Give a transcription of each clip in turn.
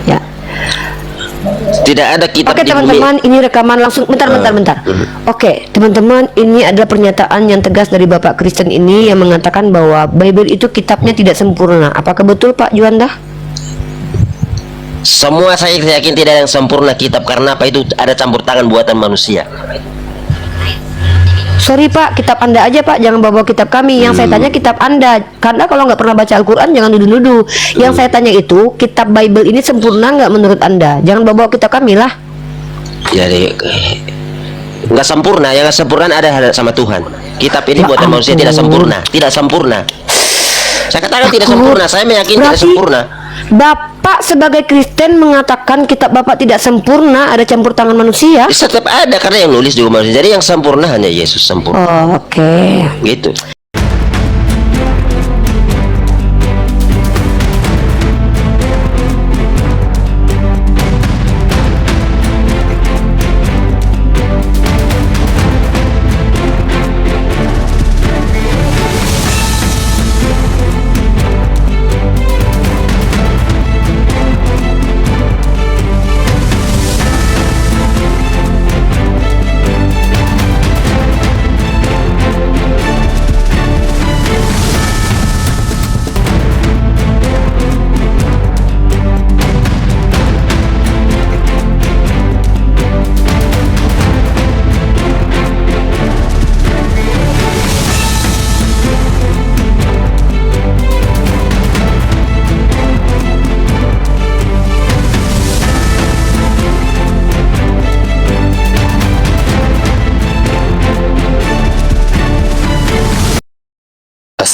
Ya. Tidak ada kitab Oke di bumi. teman-teman, ini rekaman langsung. Bentar. Oke teman-teman, ini adalah pernyataan yang tegas dari Bapak Kristen ini yang mengatakan bahwa Bible itu kitabnya tidak sempurna. Apakah betul Pak Juanda? Semua saya yakin tidak ada yang sempurna kitab, karena apa? Itu ada campur tangan buatan manusia. Sorry Pak, kitab Anda aja Pak, jangan bawa kitab kami. Yang saya tanya kitab Anda, karena kalau nggak pernah baca Al-Quran jangan nuduh-nuduh. Yang saya tanya itu, kitab Bible ini sempurna nggak menurut Anda? Jangan bawa kitab kami lah. Jadi nggak sempurna, yang nggak sempurna ada sama Tuhan. Kitab ini Ya buatan manusia, ampun. tidak sempurna. Saya katakan tidak sempurna, saya meyakini tidak Berarti sempurna. Bapak sebagai Kristen mengatakan kitab Bapak tidak sempurna, ada campur tangan manusia. Tetap ada, karena yang nulis juga manusia. Jadi yang sempurna hanya Yesus sempurna. Oh, oke. Gitu.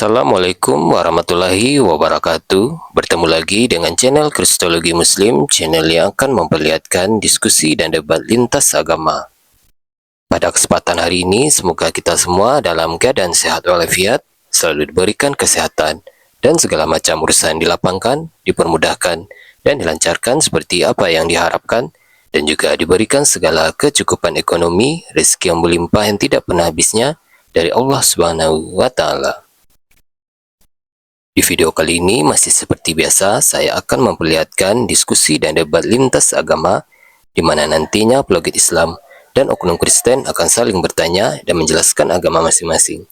Assalamualaikum warahmatullahi wabarakatuh. Bertemu lagi dengan channel Kristologi Muslim, channel yang akan memperlihatkan diskusi dan debat lintas agama. Pada kesempatan hari ini, semoga kita semua dalam keadaan sehat walafiat, selalu diberikan kesehatan, dan segala macam urusan dilapangkan, dipermudahkan, dan dilancarkan seperti apa yang diharapkan, dan juga diberikan segala kecukupan ekonomi, rezeki yang melimpah yang tidak pernah habisnya dari Allah Subhanahu wa Ta'ala. Di video kali ini masih seperti biasa, saya akan memperlihatkan diskusi dan debat lintas agama, di mana nantinya apologet Islam dan oknum Kristen akan saling bertanya dan menjelaskan agama masing-masing.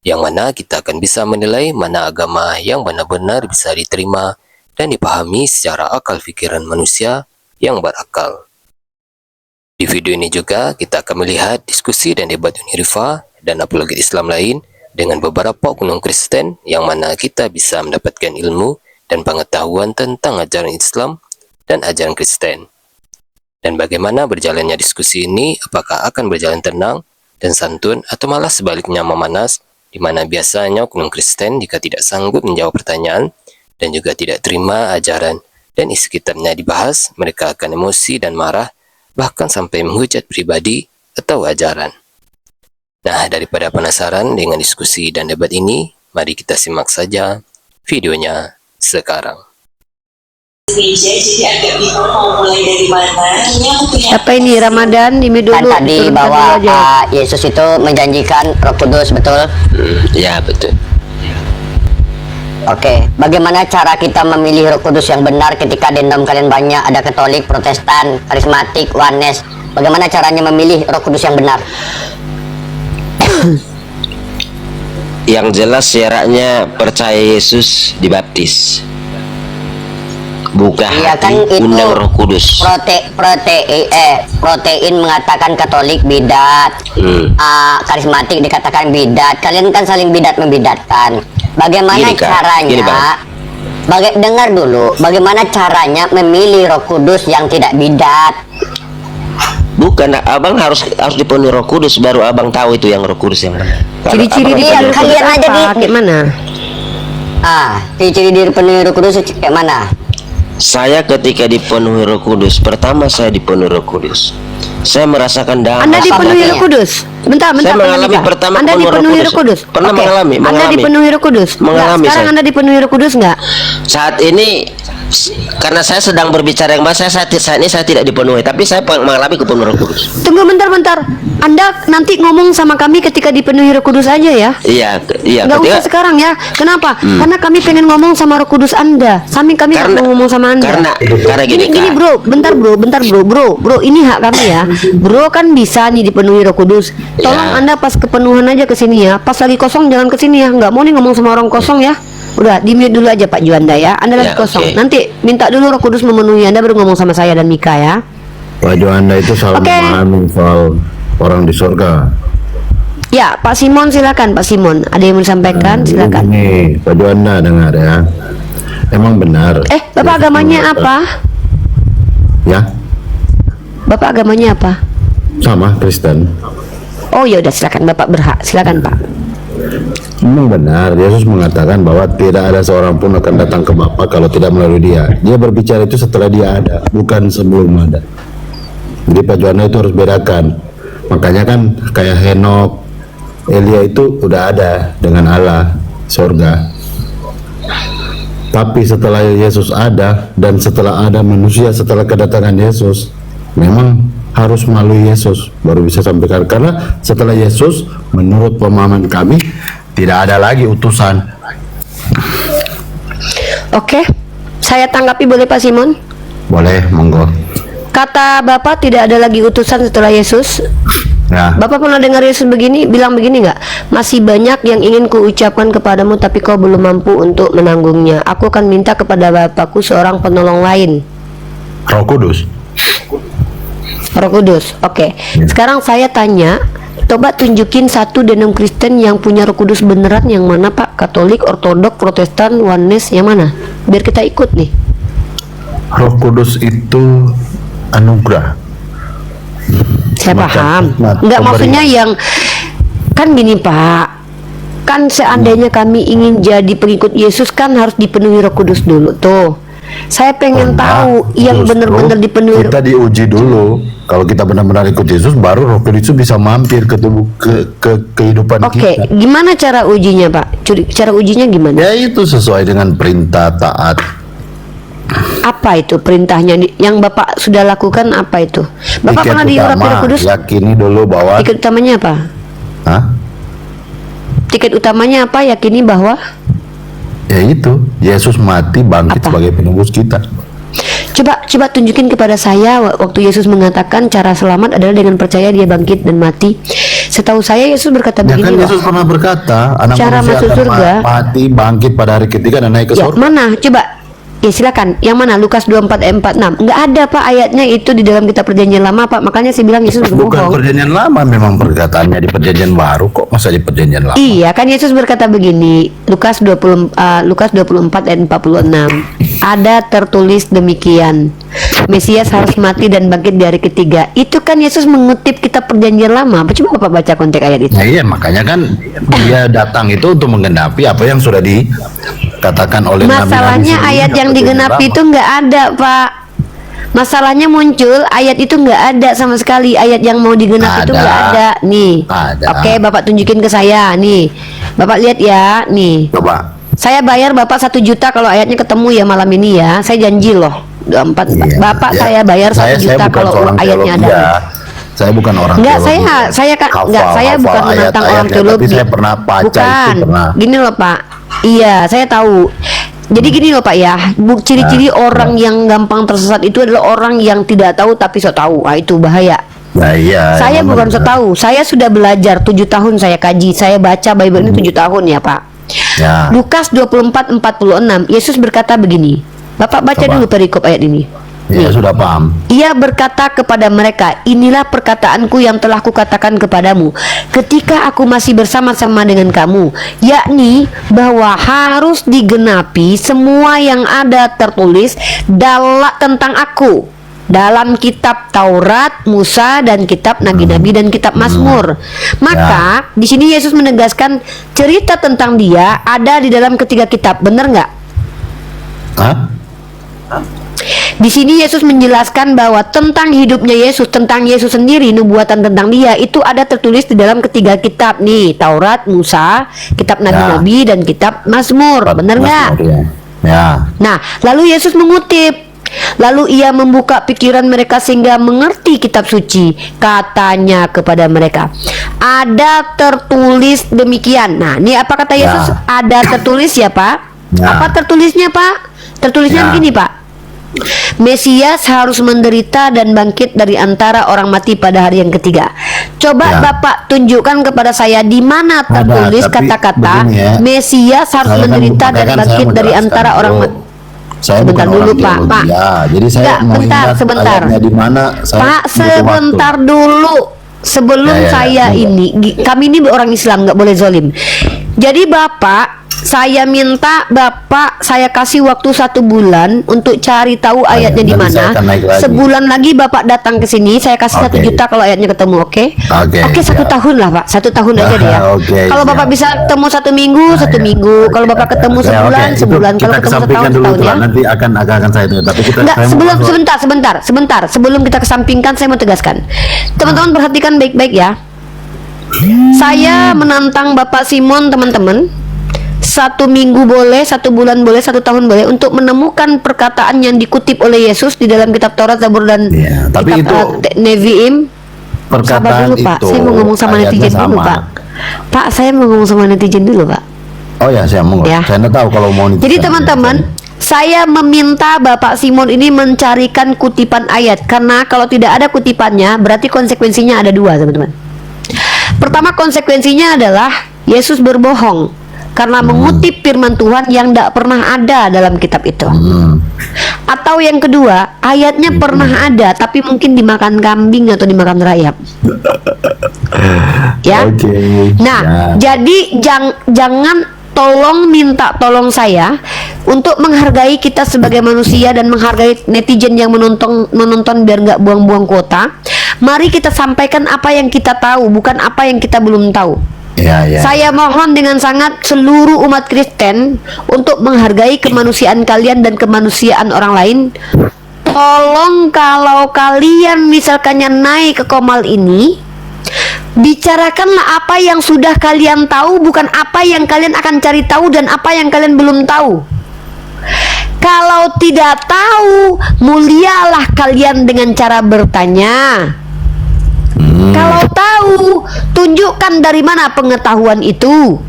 Yang mana kita akan bisa menilai mana agama yang benar-benar bisa diterima dan dipahami secara akal pikiran manusia yang berakal. Di video ini juga kita akan melihat diskusi dan debat Unirifa dan apologet Islam lain dengan beberapa oknum Kristen, yang mana kita bisa mendapatkan ilmu dan pengetahuan tentang ajaran Islam dan ajaran Kristen. Dan bagaimana berjalannya diskusi ini, apakah akan berjalan tenang dan santun atau malah sebaliknya memanas, di mana biasanya oknum Kristen jika tidak sanggup menjawab pertanyaan dan juga tidak terima ajaran dan isi kitabnya dibahas, mereka akan emosi dan marah, bahkan sampai menghujat pribadi atau ajaran. Nah, daripada penasaran dengan diskusi dan debat ini, mari kita simak saja videonya sekarang. Jadi agak bingung mau mulai dari mana. Siapa ini? Ramadan di dulu. Kan tadi diturunkan bahwa dulu aja. Yesus itu menjanjikan Roh Kudus, betul? Ya, betul. Oke, bagaimana cara kita memilih Roh Kudus yang benar ketika di dalam kalian banyak ada Katolik, Protestan, Karismatik, Oneness? Bagaimana caranya memilih Roh Kudus yang benar? Yang jelas syaratnya percaya Yesus, dibaptis, buka Iya kan hati, itu undang Roh Kudus. protein mengatakan Katolik bidat, Karismatik dikatakan bidat. Kalian kan saling bidat membidatkan. Bagaimana Gini, Kak. Gini, caranya? Bang. Dengar dulu, bagaimana caranya memilih Roh Kudus yang tidak bidat? Bukan, abang harus dipenuhi Roh Kudus, baru abang tahu itu yang Roh Kudus yang mana. Kalau Ciri-ciri abang dia dipenuhi Roh Roh Kudus, Kudus kalian aja apa? Kayak mana? Ciri-ciri diri penuh Roh Kudus kayak mana? saya ketika dipenuhi Roh Kudus, pertama saya dipenuhi Roh Kudus, saya merasakan damai. Anda dipenuhi artinya? Roh Kudus? Bentar, Saya mengalami Pak. pertama Anda penuh Roh dipenuhi Kudus. Roh Kudus? Pernah Oke. mengalami. Anda dipenuhi Roh Kudus? Mengalami Nggak, sekarang saya. Anda dipenuhi Roh Kudus nggak? Saat ini karena saya sedang berbicara yang bahasa saat ini saya tidak dipenuhi, tapi saya mengalami kepenuhan Roh Kudus. Tunggu bentar. Anda nanti ngomong sama kami ketika dipenuhi Roh Kudus aja ya. Iya, Nggak usah sekarang ya. Kenapa? Karena kami pengen ngomong sama Roh Kudus Anda. Kami nggak mau ngomong sama Anda. Karena gini, gini Kak. bro, bentar bro, ini hak kami ya. Bro kan bisa nih dipenuhi Roh Kudus. Tolong Ya. Anda pas kepenuhan aja ke sini ya. Pas lagi kosong jangan ke sini ya. Nggak mau nih ngomong sama orang kosong ya. Udah di mute dulu aja Pak Juanda ya. Anda lagi Ya, kosong. oke. Nanti minta dulu Roh Kudus memenuhi Anda baru ngomong sama saya dan Mika ya. Pak Juanda itu salah Oke. memahami soal orang di surga. Ya, Pak Simon silakan Pak Simon. Ada yang mau disampaikan? Silakan. Nih, Pak Juanda dengar ya. Emang benar. Bapak Yesus agamanya mengatakan- apa? Ya, Bapak agamanya apa? sama Kristen. Oh ya udah silakan Bapak berhak. Silakan Pak. Memang benar, Yesus mengatakan bahwa tidak ada seorang pun akan datang ke Bapa kalau tidak melalui Dia. Dia berbicara itu setelah Dia ada, bukan sebelum ada. Jadi Pak Juanda itu harus bedakan. Makanya kan kayak Henok, Elia itu udah ada dengan Allah, surga. Tapi setelah Yesus ada dan setelah ada manusia setelah kedatangan Yesus, memang harus melalui Yesus baru bisa sampaikan. Karena setelah Yesus, menurut pemahaman kami, tidak ada lagi utusan. Oke. Saya tanggapi boleh Pak Simon? Boleh, monggo. Kata Bapak tidak ada lagi utusan setelah Yesus. Ya, Bapak pernah dengar Yesus bilang begini nggak? Masih banyak yang ingin kuucapkan kepadamu tapi kau belum mampu untuk menanggungnya. Aku akan minta kepada Bapakku seorang penolong lain. Roh Kudus. Roh Kudus. Oke. Sekarang saya tanya, coba tunjukin satu denom Kristen yang punya Roh Kudus beneran yang mana Pak? Katolik, Ortodok, Protestan, Oneness yang mana? Biar kita ikut nih. Roh Kudus itu anugerah. Saya Macam paham. hikmat Enggak pemberian. maksudnya yang kan gini Pak. Kan seandainya kami ingin jadi pengikut Yesus kan harus dipenuhi Roh Kudus dulu tuh. Saya pengen tahu yang Justru benar-benar dipenuhi. Kita diuji dulu. Kalau kita benar-benar ikut Yesus, baru Roh Kudus itu bisa mampir ke tubuh ke kehidupan Oke, kita. gimana cara ujinya Pak? Cara ujinya gimana? Ya itu sesuai dengan perintah taat. Apa itu perintahnya yang Bapak sudah lakukan apa itu? Bapak Tiket pernah diurapi utama, Roh Kudus? yakini dulu bahwa Tiket utamanya apa? Hah? Tiket utamanya apa? Yakini bahwa Ya itu, Yesus mati bangkit Apa? sebagai penebus kita. Coba tunjukin kepada saya waktu Yesus mengatakan cara selamat adalah dengan percaya dia bangkit dan mati. Setahu saya Yesus berkata Ya kan begini Yesus loh. pernah berkata, anak Cara manusia masuk akan surga. mati bangkit pada hari ketiga dan naik ke Ya, surga. mana? Coba. Ya silakan. Yang mana? Lukas 24 ayat 46. Enggak ada Pak ayatnya itu di dalam kitab perjanjian lama Pak. Makanya saya bilang Yesus Bukan berbohong. perjanjian lama, memang perkataannya di perjanjian baru kok, masa di perjanjian lama. Iya kan Yesus berkata begini Lukas 24 ayat 46. Ada tertulis demikian Mesias harus mati dan bangkit di hari ketiga. Itu kan Yesus mengutip kitab perjanjian lama. Coba Bapak baca konteks ayat itu. Nah iya, makanya kan dia datang itu untuk menggenapi apa yang sudah dikatakan oleh nabi-nabi Masalahnya sebelumnya, ayat yang perjanjian digenapi lama. itu nggak ada Pak. Masalahnya muncul ayat itu nggak ada sama sekali. Ayat yang mau digenapi itu Ada. nggak ada. Nih. Ada. Oke Bapak tunjukin ke saya. Nih Bapak lihat ya. Nih Coba. saya bayar Bapak 1 juta kalau ayatnya ketemu ya malam ini ya. Saya janji loh. 24 Iya, Bapak ya. saya bayar 1 juta bukan kalau seorang ayatnya teologi ada. ya. Saya bukan orang Enggak, teologi. saya kan enggak, saya Hafal bukan menantang orang ayat-ayatnya, teologi. Tapi saya pernah baca Bukan. itu pernah. Gini loh Pak. Iya, saya tahu. Jadi gini loh Pak ya, ciri-ciri orang yang gampang tersesat itu adalah orang yang tidak tahu tapi sok tahu. Ah itu bahaya. Nah iya. Saya emang bukan benar. sok tahu. Saya sudah belajar 7 tahun saya kaji. Saya baca Bible ini 7 tahun ya Pak. Ya. Lukas 24:46. Yesus berkata begini. Bapak baca Coba. dulu perikop ayat ini. Ya sudah paham. Ia berkata kepada mereka, inilah perkataanku yang telah kukatakan kepadamu ketika aku masih bersama-sama dengan kamu, yakni bahwa harus digenapi semua yang ada tertulis tentang aku dalam kitab Taurat, Musa, dan kitab nabi-nabi dan kitab Mazmur. Maka di sini Yesus menegaskan cerita tentang dia ada di dalam ketiga kitab, benar nggak? Hah? Di sini Yesus menjelaskan bahwa tentang hidupnya Yesus, tentang Yesus sendiri, nubuatan tentang dia itu ada tertulis di dalam ketiga kitab nih, Taurat, Musa, kitab nabi-nabi dan kitab Mazmur. Benar nggak? Ya. Ya. Nah, lalu Yesus mengutip, lalu ia membuka pikiran mereka sehingga mengerti kitab suci. Katanya kepada mereka, ada tertulis demikian. Nah, ini apa kata Yesus? Ya. Ada tertulis ya Pak? Ya. Apa tertulisnya Pak? Tertulisnya Ya. begini Pak, Mesias harus menderita dan bangkit dari antara orang mati pada hari yang ketiga. Coba Ya. Bapak tunjukkan kepada saya di mana tertulis tapi kata-kata begini ya. Mesias harus Saya kan menderita dan makanya kan bangkit saya dari menjelaskan antara orang dulu. mati. Saya Sebentar bukan dulu, orang Pak. teologi. Pak. Ya, jadi saya Enggak, mau bentar, ingat sebentar. ayatnya di mana. Saya Pak, butuh sebentar waktu. dulu. Sebelum Ya, ya, saya ya. ini, kami ini orang Islam, nggak boleh zolim. Jadi Bapak, saya minta Bapak, saya kasih waktu 1 bulan untuk cari tahu ayatnya di nanti saya mana. akan naik lagi. Sebulan lagi Bapak datang ke sini, saya kasih 1 Oke. juta kalau ayatnya ketemu, oke? Oke, 1 siap. tahun lah Pak, 1 tahun aja deh ya. Oke, Kalau Bapak siap. bisa ketemu 1 minggu, 1 ya. minggu. Kalau Bapak ketemu Oke, sebulan, oke. sebulan. Itu Kalau kita ketemu 1 kesampingkan tahun, dulu 1 tahun itu ya. lah. Nanti akan saya itu. Tapi kita Enggak, saya mau masuk. sebentar. Sebelum kita kesampingkan, saya mau tegaskan. Teman-teman perhatikan baik-baik ya. Saya menantang Bapak Simon, teman-teman. 1 minggu boleh, 1 bulan boleh, 1 tahun boleh, untuk menemukan perkataan yang dikutip oleh Yesus di dalam kitab Taurat, Zabur dan Iya, tapi kitab itu Nevi'im. Sabar perkataan dulu Pak, itu saya mau ngomong sama ayatnya netizen dulu sama. Pak. Pak, saya mau ngomong sama netizen dulu Pak. Oh ya, saya mau. Ya. Saya nggak tahu kalau mau netizen. Jadi teman-teman, saya meminta Bapak Simon ini mencarikan kutipan ayat, karena kalau tidak ada kutipannya berarti konsekuensinya ada 2, teman-teman. Pertama, konsekuensinya adalah Yesus berbohong karena mengutip firman Tuhan yang tidak pernah ada dalam kitab itu. Atau yang kedua, ayatnya pernah ada tapi mungkin dimakan kambing atau dimakan rayap. Ya. Oke. Nah, Ya. jadi jangan minta tolong saya untuk menghargai kita sebagai manusia dan menghargai netizen yang menonton biar nggak buang-buang kuota. Mari kita sampaikan apa yang kita tahu, bukan apa yang kita belum tahu. Ya, ya. Saya mohon dengan sangat seluruh umat Kristen untuk menghargai kemanusiaan kalian dan kemanusiaan orang lain. Tolong kalau kalian misalkannya naik ke Komal ini, bicarakanlah apa yang sudah kalian tahu, bukan apa yang kalian akan cari tahu dan apa yang kalian belum tahu. Kalau tidak tahu, mulialah kalian dengan cara bertanya. Kalau tahu, tunjukkan dari mana pengetahuan itu.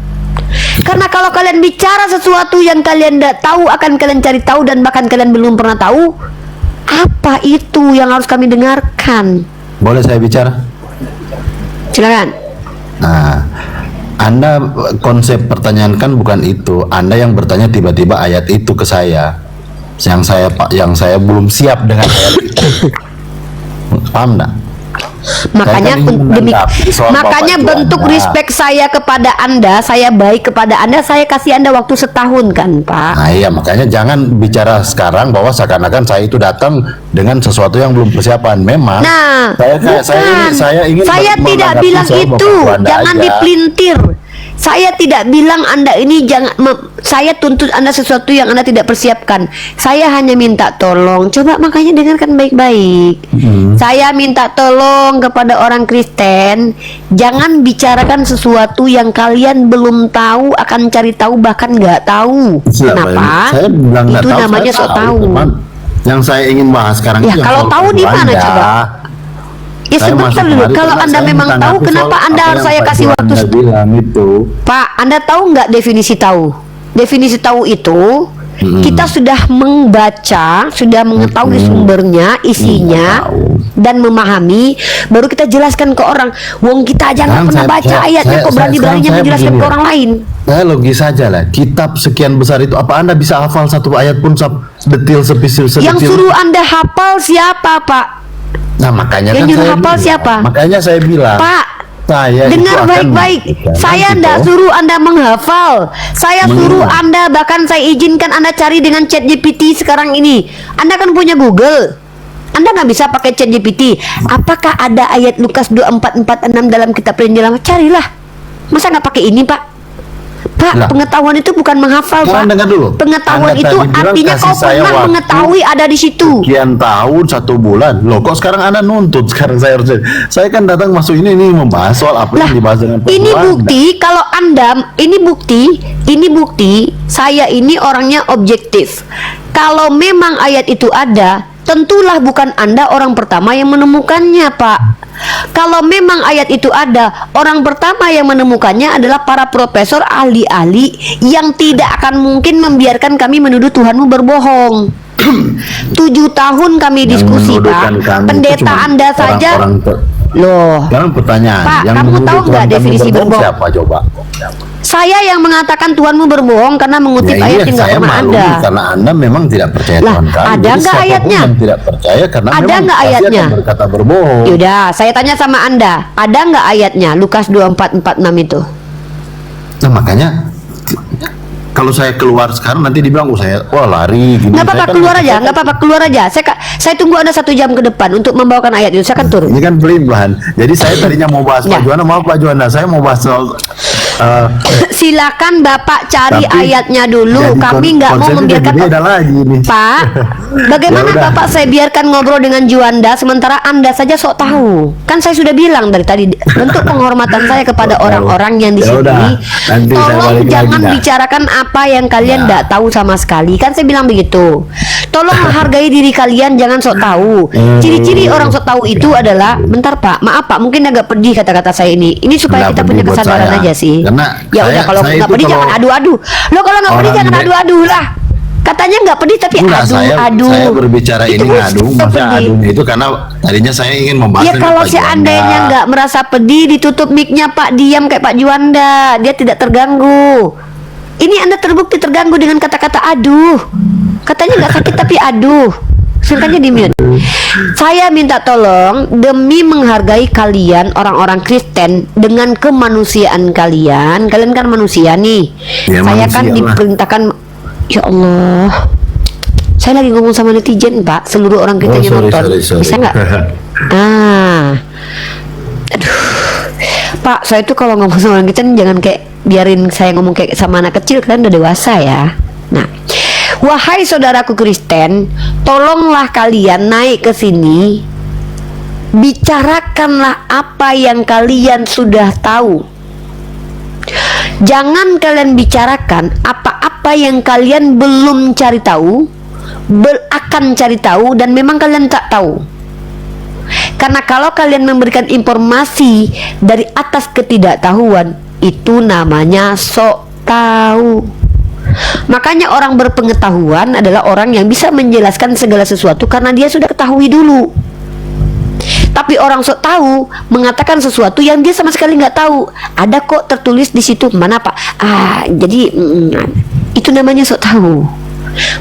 Karena kalau kalian bicara sesuatu yang kalian tidak tahu, akan kalian cari tahu dan bahkan kalian belum pernah tahu, apa itu yang harus kami dengarkan? Boleh saya bicara? Silakan. Nah, Anda konsep pertanyaan kan bukan itu. Anda yang bertanya tiba-tiba ayat itu ke saya. Yang saya belum siap dengan ayat itu. Paham enggak? Makanya Saya kan ingin menanggapi soal makanya Bapak bentuk Juanda. respect saya kepada Anda, saya baik kepada Anda, saya kasih Anda waktu 1 tahun kan, Pak. Nah iya, makanya jangan bicara sekarang bahwa seakan-akan saya itu datang dengan sesuatu yang belum persiapan. Memang Nah, saya ingin saya tidak menanggapi bilang soal itu, Bapak Juanda jangan aja. dipelintir. Saya tidak bilang Anda ini saya tuntut Anda sesuatu yang Anda tidak persiapkan. Saya hanya minta tolong. Coba makanya dengarkan baik-baik. Saya minta tolong kepada orang Kristen, jangan bicarakan sesuatu yang kalian belum tahu, akan cari tahu bahkan nggak tahu. Siapa Kenapa? ini? Saya bilang nggak Itu tahu, namanya saya sok tahu. Cuman yang saya ingin bahas sekarang Ya, itu yang kalau soal tahu di mana Juanda. coba? Ya Saya sebentar masuk dulu. kemari Kalau karena Anda saya memang tahu, menanggapi kenapa soal Anda apa harus yang saya Pak kasih waktu? Juanda bilang itu. Pak, Anda tahu nggak definisi tahu? Definisi tahu itu kita sudah membaca, sudah mengetahui sumbernya, isinya, dan memahami, baru kita jelaskan ke orang. Wong kita aja nggak Sekarang pernah saya- baca saya- ayatnya, saya- kok berani-beraninya sekarang saya menjelaskan begini ke ya. orang lain. Saya logis saja lah. Kitab sekian besar itu, apa Anda bisa hafal satu ayat pun detil sedetil? Yang suruh Anda hafal siapa, Pak? Nah makanya Yang kan nyuruh saya hafal bilang. siapa? Makanya saya bilang. Pak, Saya itu dengar akan baik-baik. membuktikan Saya gitu. tidak suruh Anda menghafal. Saya suruh Mengingat. Anda, bahkan saya izinkan Anda cari dengan ChatGPT sekarang ini. Anda kan punya Google. Anda nggak bisa pakai ChatGPT. Apakah ada ayat Lukas 24:46 dalam kitab Penjelasan? Carilah. Masa nggak pakai ini, Pak? Pak, Lah. pengetahuan itu bukan menghafal, Jangan Pak. dengar dulu. Pengetahuan Anda itu tadi bilang artinya kasih kau saya pernah waktu mengetahui ada di situ. Sekian tahun 1 bulan. Loh, kok sekarang Anda nuntut? Sekarang saya kan datang masuk ini membahas soal apa Lah, yang dibahas dengan Pak ini Juanda. bukti kalau Anda, ini bukti saya ini orangnya objektif. Kalau memang ayat itu ada, tentulah bukan Anda orang pertama yang menemukannya, Pak. Kalau memang ayat itu ada, orang pertama yang menemukannya adalah para profesor ahli-ahli yang tidak akan mungkin membiarkan kami menuduh Tuhanmu berbohong. 7 tahun kami Yang diskusi, menuduhkan Pak. kami itu Pendeta cuma Anda saja. Loh, Sekarang pertanyaan, Pak, yang kamu menuduh tahu Tuhan nggak kami definisi berbohong? siapa coba? saya yang mengatakan Tuhanmu berbohong karena mengutip Ya, ayat iya, yang nggak saya pernah maklum ada. karena Anda memang tidak percaya Lah, Tuhan kami. ada Jadi nggak siapapun ayatnya? yang tidak percaya karena Ada memang nggak pasti ayatnya? akan berkata berbohong. Yaudah, saya tanya sama Anda, ada nggak ayatnya Lukas 24:46 itu? Nah makanya kalau saya keluar sekarang nanti dibilang saya lari gini. Nggak apa-apa, Saya kan- keluar aja, nggak apa-apa, keluar aja. Saya tunggu Anda 1 jam ke depan untuk membawakan ayat itu. Saya akan turun. Ini kan pelin-pelan. Jadi saya tadinya mau bahas Ya. Pak Juanda, maaf Pak Juanda, saya mau bahas soal Silakan Bapak cari tapi ayatnya dulu. jadi Kami nggak mau konsepnya membiarkan. jadi ada lagi nih. Pak, bagaimana Ya udah. Bapak saya biarkan ngobrol dengan Juanda sementara Anda saja sok tahu? Kan saya sudah bilang dari tadi, bentuk penghormatan saya kepada orang-orang yang di Ya sini. udah, nanti saya Tolong balik lagi jangan dah. bicarakan apa yang kalian tidak tahu sama sekali. Kan saya bilang begitu. Tolong menghargai diri kalian, jangan sok tahu. Ciri-ciri orang sok tahu itu adalah, bentar Pak, maaf Pak, mungkin agak pedih kata-kata saya ini. Ini supaya Nggak kita pedih punya buat kesadaran saya. aja sih. Karena Ya udah, kalau saya nggak itu pedih kalau jangan adu-adu. Lo kalau nggak pedih orang jangan dia- adu-adu lah. Katanya nggak pedih tapi Enggak, adu-adu. saya berbicara Itu ini kan ngadu, suka maksudnya pedih. adunya itu karena tadinya saya ingin membahas Ya dengan kalau Pak seandainya Juanda. nggak merasa pedih, ditutup mic-nya Pak, diam kayak Pak Juanda, dia tidak terganggu. Ini Anda terbukti terganggu dengan kata-kata aduh. Katanya nggak sakit tapi aduh. Singkatnya di mute. Saya minta tolong demi menghargai kalian orang-orang Kristen dengan kemanusiaan kalian. Kalian kan manusia nih. Ya, Saya manusia kan lah. diperintahkan. Ya Allah. Saya lagi ngomong sama netizen Pak, seluruh orang Kristen yang nonton. sorry. Bisa nggak? Aduh, Pak, saya tuh kalau ngomong sama orang Kristen jangan kayak biarin saya ngomong kayak sama anak kecil, kalian udah dewasa ya. Nah, wahai saudaraku Kristen, tolonglah kalian naik ke sini, bicarakanlah apa yang kalian sudah tahu. Jangan kalian bicarakan apa-apa yang kalian belum cari tahu, akan cari tahu dan memang kalian tak tahu. Karena kalau kalian memberikan informasi dari atas ketidaktahuan, itu namanya sok tahu. Makanya orang berpengetahuan adalah orang yang bisa menjelaskan segala sesuatu karena dia sudah ketahui dulu. Tapi orang sok tahu mengatakan sesuatu yang dia sama sekali nggak tahu. Ada kok tertulis di situ, mana Pak? Jadi itu namanya sok tahu.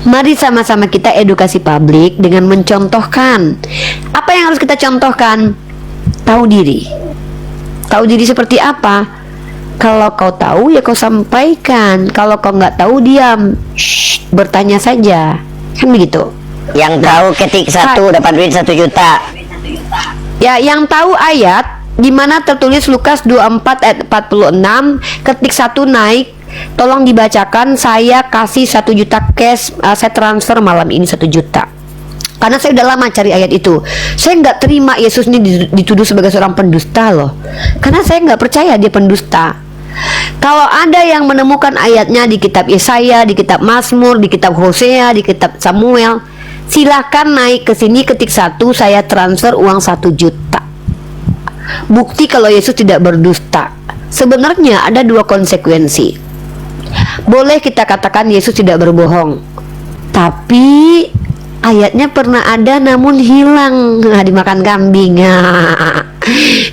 Mari sama-sama kita edukasi publik dengan mencontohkan. Apa yang harus kita contohkan? Tahu diri. Tahu diri seperti apa? Kalau kau tahu ya kau sampaikan. Kalau kau nggak tahu diam. Shh, bertanya saja. Kan begitu. Yang tahu ketik 1 dapat duit 1 juta. Ya, yang tahu ayat di mana tertulis Lukas 24 ayat 46, ketik 1 naik, tolong dibacakan. Saya kasih 1 juta cash, saya transfer malam ini 1 juta. Karena saya udah lama cari ayat itu. Saya nggak terima Yesus ini dituduh sebagai seorang pendusta loh. Karena saya nggak percaya dia pendusta. Kalau ada yang menemukan ayatnya di kitab Yesaya, di kitab Mazmur, di kitab Hosea, di kitab Samuel, silakan naik ke sini, ketik 1, saya transfer uang 1 juta. Bukti kalau Yesus tidak berdusta. Sebenarnya ada 2 konsekuensi. Boleh kita katakan Yesus tidak berbohong, tapi ayatnya pernah ada namun hilang, dimakan kambing.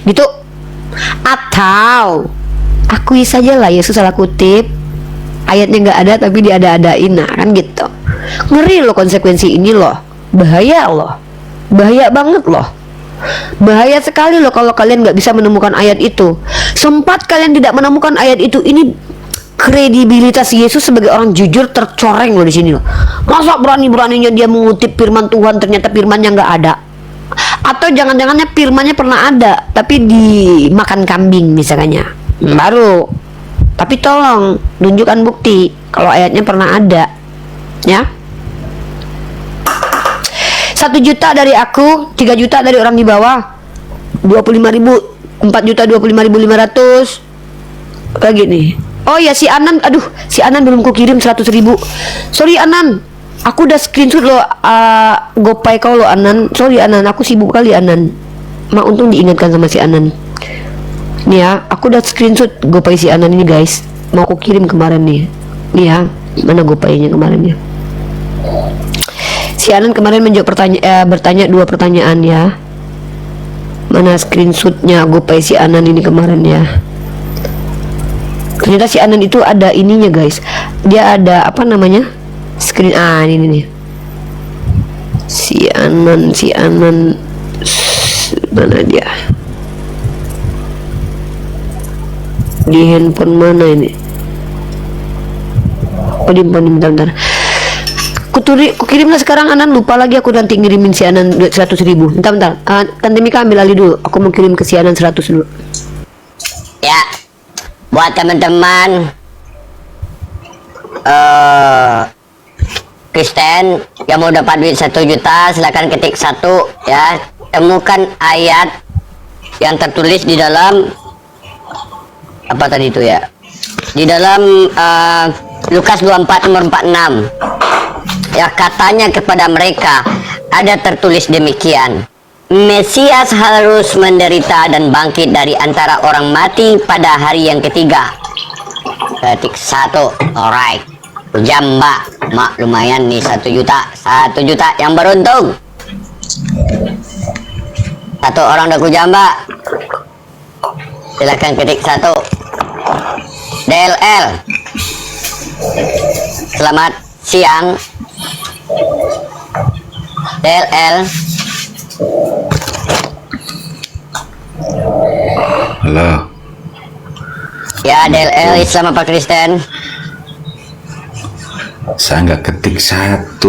Gitu. Atau akui saja lah Yesus salah kutip, ayatnya nggak ada tapi diada-adain, kan gitu. Ngeri loh konsekuensi ini loh, bahaya loh, bahaya banget loh, bahaya sekali loh kalau kalian nggak bisa menemukan ayat itu. Sempat kalian tidak menemukan ayat itu, ini kredibilitas Yesus sebagai orang jujur tercoreng loh di sini loh. Masa berani-beraninya dia mengutip firman Tuhan ternyata firmannya nggak ada, atau jangan-jangannya firmannya pernah ada tapi dimakan kambing misalnya, baru Tapi tolong tunjukkan bukti kalau ayatnya pernah ada, ya. 1 juta dari aku, 3 juta dari orang di bawah, 25.000, 4 juta 25.500 kayak gini. Oh ya, si Anan, aduh, si Anan belum kukirim 100.000. Sorry Anan, aku udah screenshot lo, GoPay kau lo Anan. Sorry Anan, aku sibuk kali Anan. Untung diingatkan sama si Anan. Nih ya, aku udah screenshot GoPay si Anan ini guys. Mau aku kirim kemarin nih. Nih ya, mana GoPay-nya kemarin ya? Si Anan kemarin bertanya 2 pertanyaan ya. Mana screenshotnya GoPay si Anan ini kemarin ya? Ternyata si Anan itu ada ininya guys. Dia ada apa namanya? Ini nih. Si Anan mana dia? Di handphone mana ini? Oh, di handphone, bentar. Kukirimlah sekarang Anan, lupa lagi aku nanti ngirimin si Anan 100.000. Bentar. Tante Mika ambil alih dulu. Aku mau kirim ke si Anan 100 dulu. Ya, buat teman-teman Kristen yang mau dapat duit 1 juta, silakan ketik 1 ya. Temukan ayat yang tertulis di dalam apa tadi itu ya? Di dalam Lukas 24 nomor 46. Ya, katanya kepada mereka, ada tertulis demikian, Mesias harus menderita dan bangkit dari antara orang mati pada hari yang ketiga. Ketik 1. Alright, jamba mak lumayan nih, 1 juta yang beruntung. 1 orang udah jamba, silakan ketik 1. DLL, selamat siang. DLL, halo. ya DLL Islam apa Kristen? Saya nggak ketik 1,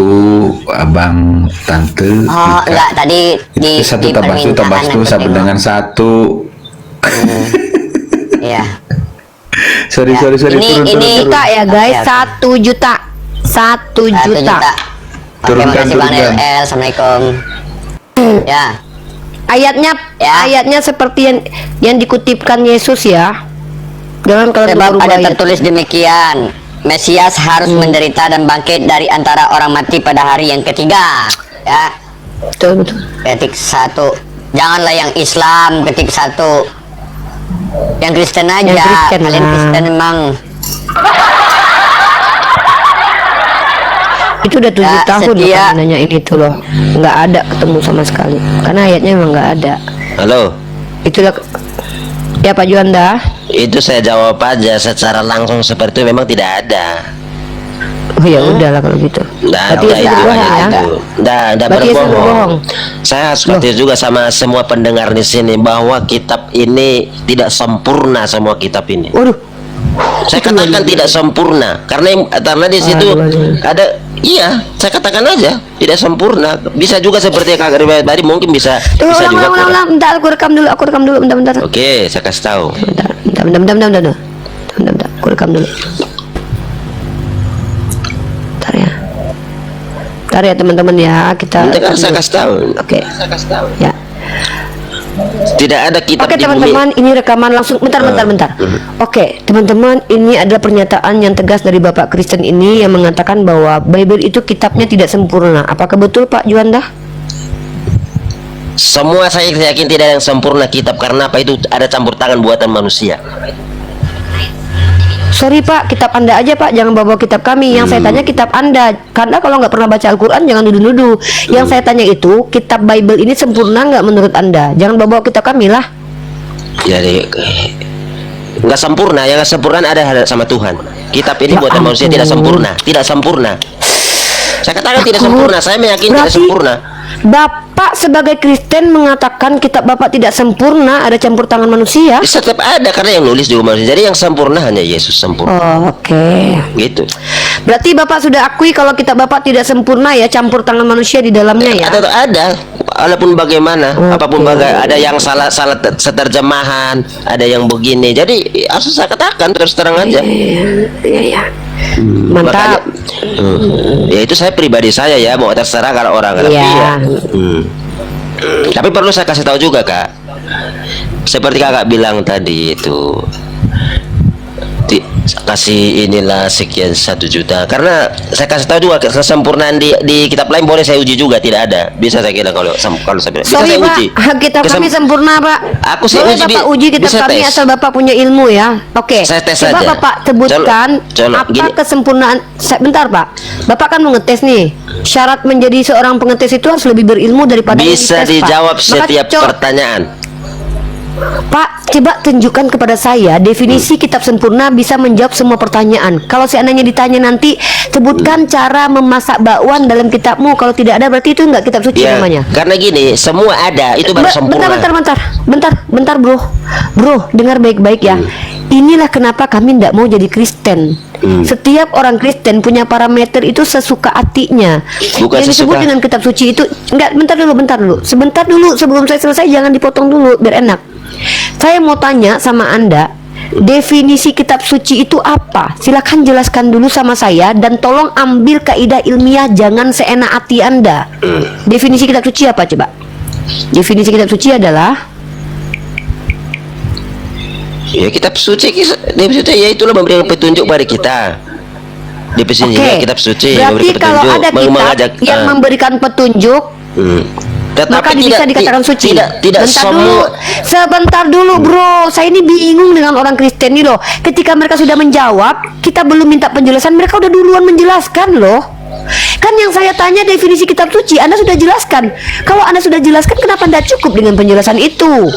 abang tante. Oh Mika. enggak, tadi di 1 tambah 1 tambah 1 sama dengan 1. Ya. Sorry. Ini Juta ya guys, Oke. 1 juta. 1 juta. Oke, Turunkan, makasih Bang turunkan. DLL. Assalamualaikum. Ya. Ayatnya seperti yang dikutipkan Yesus ya. Jangan kalau Sebab berubah ada ayat. tertulis demikian, Mesias harus menderita dan bangkit dari antara orang mati pada hari yang ketiga. Ya, Betul. ketik 1. Janganlah yang Islam ketik 1. Yang Kristen aja. Yang Kristen Kalian lah. Kristen emang. Itu udah 7 Ya, tahun loh setia. kami nanya ini tuh loh, nggak ada ketemu sama sekali. Karena ayatnya emang nggak ada. Halo, Itulah ya Pak Juanda. itu saya jawab aja secara langsung seperti itu, memang tidak ada. Oh ya udahlah kalau gitu. Nah, Berarti udah Yesus itu berbohong aja ya. itu. Nggak Berarti Yesus berbohong. berbohong. Saya seperti juga sama semua pendengar di sini bahwa kitab ini tidak sempurna, semua kitab ini. Waduh. Saya katakan tidak sempurna karena di situ Aduh. ada, iya, saya katakan aja tidak sempurna. Bisa juga seperti Kak riwayat tadi, mungkin bisa juga kurang. Ulang. Bentar, aku rekam dulu, bentar. Oke, saya kasih tahu. Bentar. Aku rekam dulu. Bentar ya teman-teman ya, kita. Nanti kan saya kasih tahu. Oke. Ya. Tidak ada kitab Oke di bumi. teman-teman, ini rekaman langsung. Bentar. Oke teman-teman, ini adalah pernyataan yang tegas dari Bapak Kristen ini yang mengatakan bahwa Bible itu kitabnya tidak sempurna. Apakah betul Pak Juanda? Semua saya yakin tidak ada yang sempurna kitab, karena apa? Itu ada campur tangan buatan manusia. Sorry Pak, kitab Anda aja Pak, jangan bawa kitab kami. Yang saya tanya kitab Anda, karena kalau nggak pernah baca Al-Quran jangan nuduh-nuduh. Yang saya tanya itu, kitab Bible ini sempurna nggak menurut Anda? Jangan bawa kitab kami lah. Jadi nggak sempurna, yang nggak sempurna ada sama Tuhan. Kitab ini Ya buatan manusia, ampun. tidak sempurna. Saya katakan tidak Takut. sempurna, saya meyakini tidak Berarti sempurna. Bapak sebagai Kristen mengatakan kitab Bapak tidak sempurna, ada campur tangan manusia. Tetap ada, karena yang nulis juga manusia. Jadi yang sempurna hanya Yesus sempurna. Oh, oke. Gitu. Berarti Bapak sudah akui kalau kitab Bapak tidak sempurna ya, campur tangan manusia di dalamnya ya. Ada walaupun bagaimana, apapun ada yang salah seterjemahan, ada yang begini. Jadi harus saya katakan terus terang aja. Iya. Mantap. Ya itu saya pribadi saya ya, mau terserah kalau orang tapi ya. Tapi perlu saya kasih tahu juga Kak, seperti kakak bilang tadi itu, kasih inilah sekian 1 juta, karena saya kasih tahu juga kesempurnaan di kitab lain boleh saya uji juga, tidak ada, bisa saya kira kalau saya bilang, bisa Sorry saya Pak, uji. kitab kami sempurna Pak. Aku sih boleh uji, Bapak uji kitab bisa kami tes. asal Bapak punya ilmu ya. Oke. Saya tes Coba saja. Bapak sebutkan apa gini. kesempurnaan. Bentar Pak, Bapak kan mau ngetes nih. Syarat menjadi seorang pengetes itu harus lebih berilmu daripada yang Bisa dites, Pak. dijawab Maka setiap pertanyaan. Pak, coba tunjukkan kepada saya definisi kitab sempurna bisa menjawab semua pertanyaan. Kalau seandainya ditanya nanti, sebutkan cara memasak bakwan dalam kitabmu. Kalau tidak ada berarti itu enggak kitab suci Ya, namanya. karena gini, semua ada, itu baru sempurna. Bentar bro, dengar baik-baik ya. Inilah kenapa kami tidak mau jadi Kristen. Setiap orang Kristen punya parameter itu sesuka hatinya. Bukan Yang disebut sesuka. dengan kitab suci itu enggak. Bentar dulu. Sebentar dulu sebelum saya selesai, jangan dipotong dulu biar enak. Saya mau tanya sama Anda, definisi kitab suci itu apa? Silakan jelaskan dulu sama saya dan tolong ambil kaidah ilmiah, jangan seenak hati Anda. Definisi kitab suci apa coba? Definisi kitab suci adalah Ya kitab suci ya itulah memberikan petunjuk pada kita. Definisinya kitab suci berarti memberikan kalau petunjuk, ada kitab mengajak, yang memberikan petunjuk, maka bisa dikatakan suci. Tidak semua. Sebentar dulu bro, saya ini bingung dengan orang Kristen ini loh. Ketika mereka sudah menjawab, kita belum minta penjelasan, mereka udah duluan menjelaskan loh. Kan yang saya tanya definisi kitab suci, Anda sudah jelaskan. Kalau Anda sudah jelaskan, kenapa Anda cukup dengan penjelasan itu?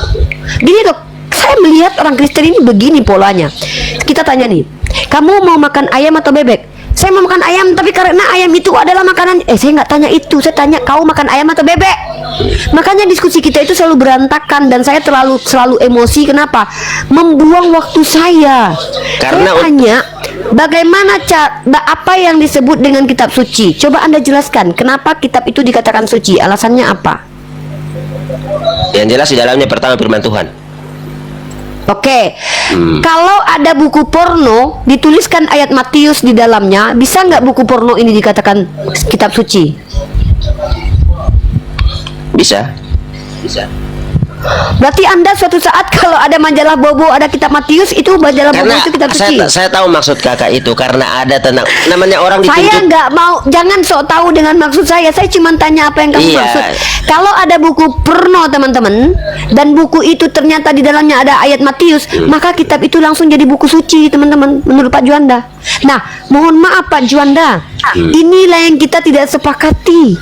Gini loh, saya melihat orang Kristen ini begini polanya. Kita tanya nih, kamu mau makan ayam atau bebek? Saya mau makan ayam, tapi karena ayam itu adalah makanan. Saya nggak tanya itu, saya tanya kau makan ayam atau bebek. Makanya diskusi kita itu selalu berantakan dan saya selalu emosi. Kenapa? Membuang waktu saya. Karena saya tanya bagaimana apa yang disebut dengan kitab suci. Coba Anda jelaskan kenapa kitab itu dikatakan suci. Alasannya apa? Yang jelas di dalamnya pertama firman Tuhan. Oke, kalau ada buku porno dituliskan ayat Matius di dalamnya, bisa nggak buku porno ini dikatakan kitab suci? Bisa. Berarti Anda suatu saat kalau ada majalah Bobo ada kitab Matius, itu majalah Bobo Karena itu kitab suci. saya tahu maksud kakak itu, karena ada tenang namanya orang Saya ditunjuk. nggak mau, jangan sok tahu dengan maksud saya cuma tanya apa yang kamu Iya. maksud. Kalau ada buku porno teman-teman, dan buku itu ternyata di dalamnya ada ayat Matius, maka kitab itu langsung jadi buku suci teman-teman, menurut Pak Juanda. Nah, mohon maaf Pak Juanda, inilah yang kita tidak sepakati.